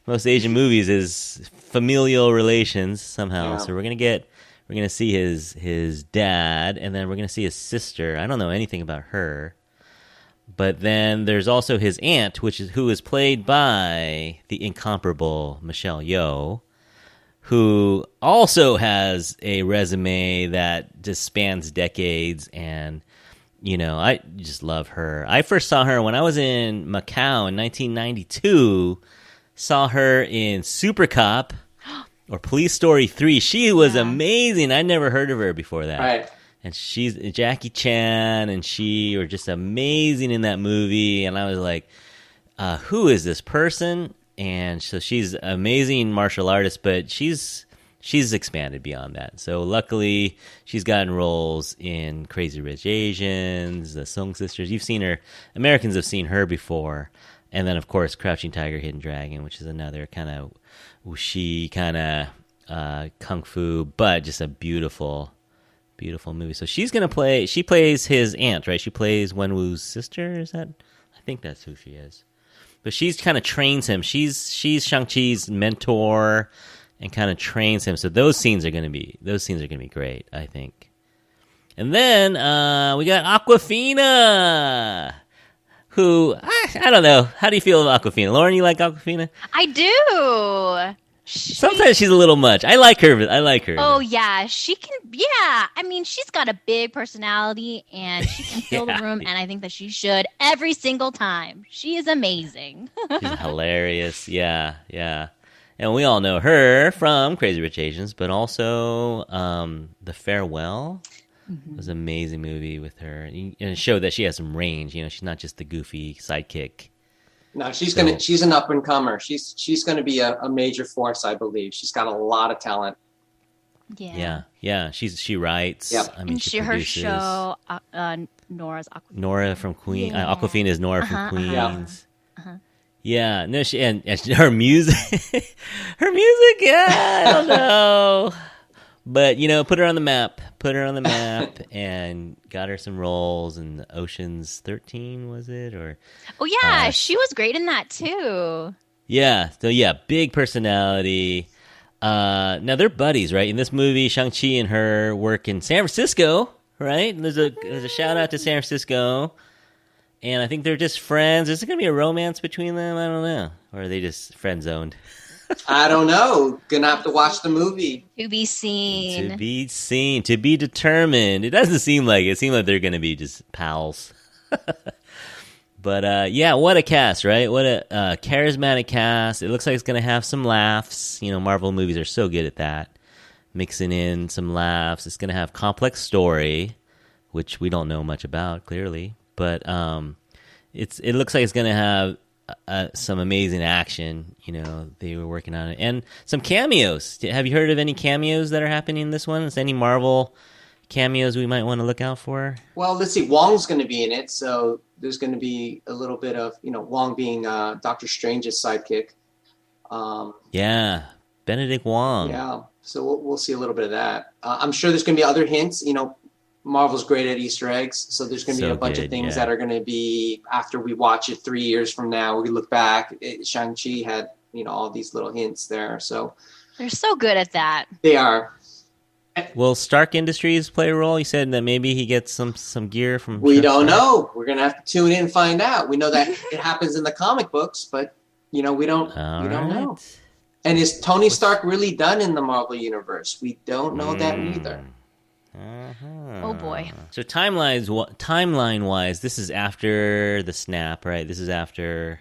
Asian movies is familial relations somehow. Yeah. So we're gonna see his dad, and then we're gonna see his sister. I don't know anything about her, but then there's also his aunt, who is played by the incomparable Michelle Yeoh, who also has a resume that just spans decades, and I just love her. I first saw her when I was in Macau in 1992. Saw her in Super Cop or Police Story 3. She was amazing. I never heard of her before that. Right. And she's Jackie Chan, and she were just amazing in that movie. And I was like, who is this person? And so she's an amazing martial artist, but she's expanded beyond that. So luckily, she's gotten roles in Crazy Rich Asians, the Song Sisters. You've seen her. Americans have seen her before. And then, of course, Crouching Tiger, Hidden Dragon, which is another kind of wuxi, kind of kung fu, but just a beautiful, beautiful movie. So she plays his aunt, right? She plays Wenwu's sister, is that? I think that's who she is. But she's kind of trains him. She's Shang-Chi's mentor and kind of trains him. So those scenes are going to be great, I think. And then we got Awkwafina, who, I don't know. How do you feel about Awkwafina? Lauren, you like Awkwafina? I do. Sometimes she's a little much. I like her. Oh, yeah. She can, yeah. I mean, she's got a big personality, and she can fill the room, and I think that she should every single time. She is amazing. She's hilarious. Yeah. And we all know her from Crazy Rich Asians, but also The Farewell. It was an amazing movie with her, and it showed that she has some range. She's not just the goofy sidekick. No, she's an up and comer. She's gonna be a major force, I believe. She's got a lot of talent. Yeah. She writes. Yep. I mean, she produces. Her show, Nora's Aquafina. Nora from Queen. Yeah. Aquafina is Nora from Queens. Uh-huh. Yeah, no, and her music, yeah, I don't know. But, put her on the map, and got her some roles in Ocean's 13, was it? Oh, yeah, she was great in that, too. Yeah, so yeah, big personality. Now, they're buddies, right? In this movie, Shang-Chi and her work in San Francisco, right? And there's a shout-out to San Francisco. And I think they're just friends. Is there going to be a romance between them? I don't know. Or are they just friend-zoned? I don't know. Gonna have to watch the movie. To be seen. To be determined. It doesn't seem like it. It seems like they're going to be just pals. But yeah, what a cast, right? What a charismatic cast. It looks like it's going to have some laughs. Marvel movies are so good at that. Mixing in some laughs. It's going to have complex story, which we don't know much about, clearly. But it looks like it's going to have some amazing action. They were working on it. And some cameos. Have you heard of any cameos that are happening in this one? Is there any Marvel cameos we might want to look out for? Well, let's see. Wong's going to be in it. So there's going to be a little bit of, Wong being Doctor Strange's sidekick. Yeah, Benedict Wong. Yeah. So we'll see a little bit of that. I'm sure there's going to be other hints. Marvel's great at Easter eggs, so there's going to be So a bunch good, of things yeah. that are going to be after we watch it 3 years from now. We look back. Shang Chi had all these little hints there, so They're so good at that. they are. Will Stark Industries play a role? You said that maybe he gets some gear from. We Chef don't Stark? know. We're going to have to tune in and find out. We know that it happens in the comic books, but we don't know. And is Tony Stark really done in the Marvel universe? We don't know that either. Oh boy. So timeline-wise, this is after the snap, right? This is after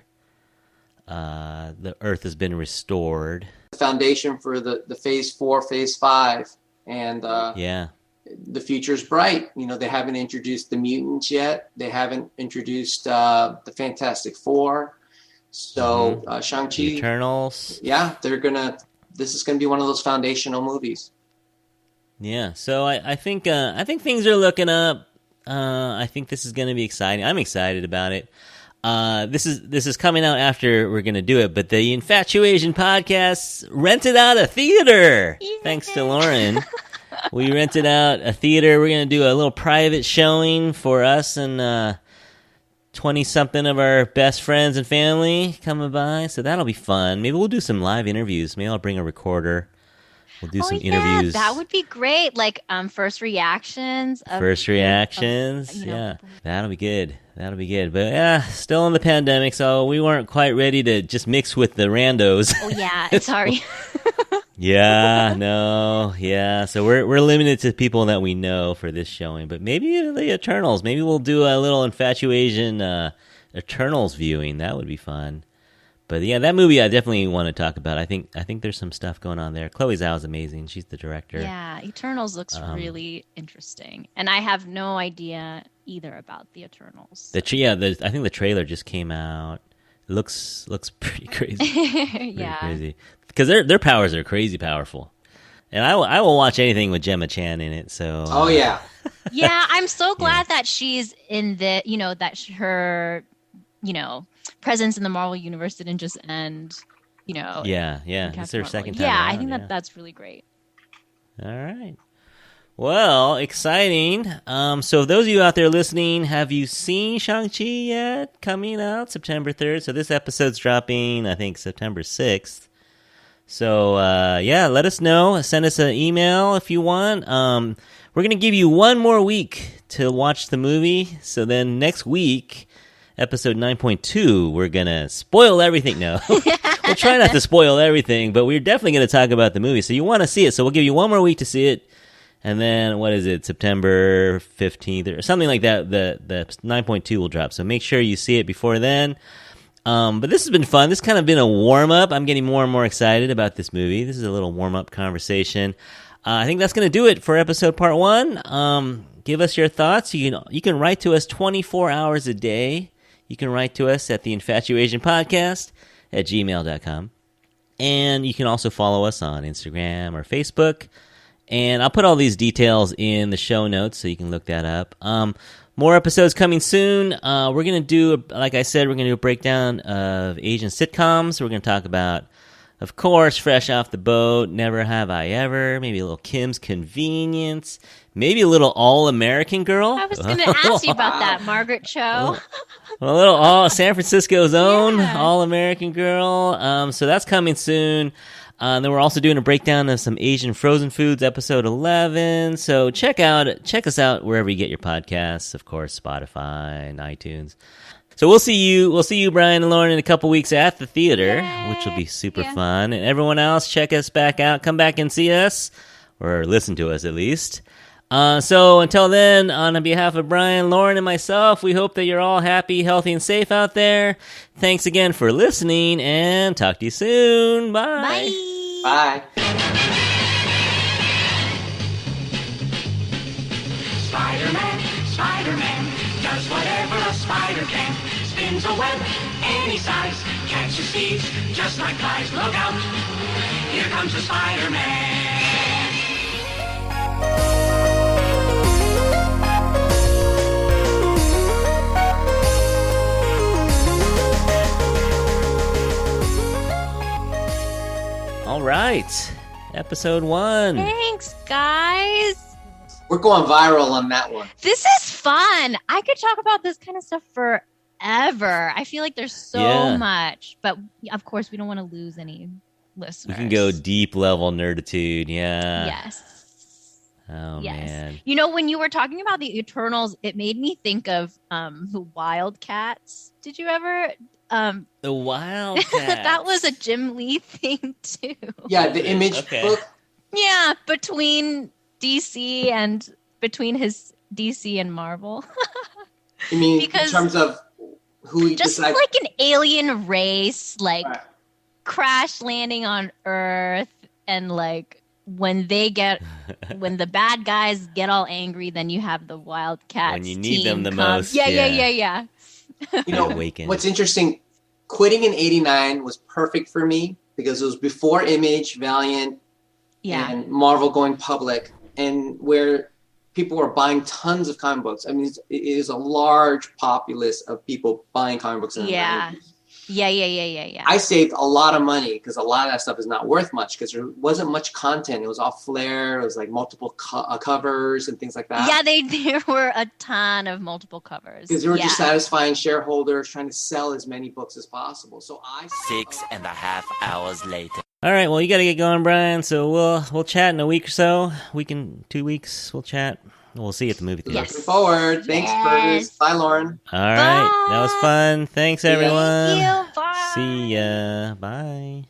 the Earth has been restored. The foundation for the Phase 4, Phase 5, and the future's bright. They haven't introduced the mutants yet. They haven't introduced the Fantastic Four. So Shang-Chi, The Eternals. Yeah, this is gonna be one of those foundational movies. Yeah, so I think things are looking up. I think this is going to be exciting. I'm excited about it. This is coming out after we're going to do it, but the Infatuation Podcast rented out a theater. Yeah. Thanks to Lauren. We rented out a theater. We're going to do a little private showing for us and 20-something of our best friends and family coming by, so that'll be fun. Maybe we'll do some live interviews. Maybe I'll bring a recorder. We'll do some interviews. That would be great. Like first reactions. Yeah. That'll be good. But yeah, still in the pandemic, so we weren't quite ready to just mix with the randos. Oh yeah, sorry. So we're limited to people that we know for this showing. But maybe the Eternals. Maybe we'll do a little Infatuation Eternals viewing. That would be fun. But yeah, that movie I definitely want to talk about. I think there's some stuff going on there. Chloe Zhao is amazing. She's the director. Yeah, Eternals looks really interesting, and I have no idea either about the Eternals. I think the trailer just came out. It looks pretty crazy. Yeah, crazy because their powers are crazy powerful, and I will watch anything with Gemma Chan in it. So yeah, I'm so glad that she's in the that her presence in the Marvel universe didn't just end, It's her second time. Yeah, around, I think that's really great. All right. Well, exciting. So those of you out there listening, have you seen Shang-Chi yet? Coming out September 3rd. So this episode's dropping, I think, September 6th. So, let us know. Send us an email if you want. We're going to give you one more week to watch the movie. So then next week, episode 9.2, we're going to spoil everything. No, we'll try not to spoil everything, but we're definitely going to talk about the movie. So you want to see it. So we'll give you one more week to see it. And then, what is it, September 15th or something like that, the 9.2 will drop. So make sure you see it before then. But this has been fun. This has kind of been a warm-up. I'm getting more and more excited about this movie. This is a little warm-up conversation. I think that's going to do it for episode part 1. Give us your thoughts. You can write to us 24 hours a day. You can write to us at theinfatuationpodcast@gmail.com. And you can also follow us on Instagram or Facebook. And I'll put all these details in the show notes so you can look that up. More episodes coming soon. We're going to do, like I said, we're going to do a breakdown of Asian sitcoms. We're going to talk about, of course, Fresh Off the Boat, Never Have I Ever, maybe a little Kim's Convenience, maybe a little All-American Girl. I was going to ask you about that, Margaret Cho. A little San Francisco's own All-American Girl. So that's coming soon. Then we're also doing a breakdown of some Asian frozen foods, episode 11. So check us out wherever you get your podcasts. Of course, Spotify and iTunes. So we'll see you, Brian and Lauren, in a couple weeks at the theater, which will be super fun. And everyone else, check us back out. Come back and see us, or listen to us at least. So until then, on behalf of Brian, Lauren, and myself, we hope that you're all happy, healthy, and safe out there. Thanks again for listening, and talk to you soon. Bye. Bye. Spider-Man, does whatever a spider can. Spins a web any size, catches thieves just like flies. Look out, here comes the Spider-Man. All right, episode 1. Thanks, guys. We're going viral on that one. This is fun. I could talk about this kind of stuff forever. I feel like there's so much, but of course we don't want to lose any listeners. We can go deep level nerditude. Yeah. Yes. Oh man. You know, when you were talking about the Eternals, it made me think of the Wildcats. Did you ever The Wildcats. that was a Jim Lee thing too. Yeah, the Image book. Yeah, between DC and between his DC and Marvel. I mean, because in terms of who he just decides, like an alien race, like right. crash landing on Earth, and like when the bad guys get all angry, then you have the Wildcats. When you need team them the come. most. Yeah. You know, Awaken. what's interesting, quitting in '89 was perfect for me because it was before Image, Valiant, and Marvel going public, and where people were buying tons of comic books. I mean, it is a large populace of people buying comic books. In the 90s. Yeah. I saved a lot of money because a lot of that stuff is not worth much because there wasn't much content. It was all flair. It was like multiple covers and things like that. Yeah, there were a ton of multiple covers. Because they were just satisfying shareholders, trying to sell as many books as possible. So 6.5 hours later. All right, well, you got to get going, Brian. So we'll chat in a week or so. 2 weeks, we'll chat. We'll see you at the movie theater. Looking forward. Thanks, Bruce. Bye, Lauren. All right, that was fun. Thanks, everyone. Thank you. Bye. See ya. Bye.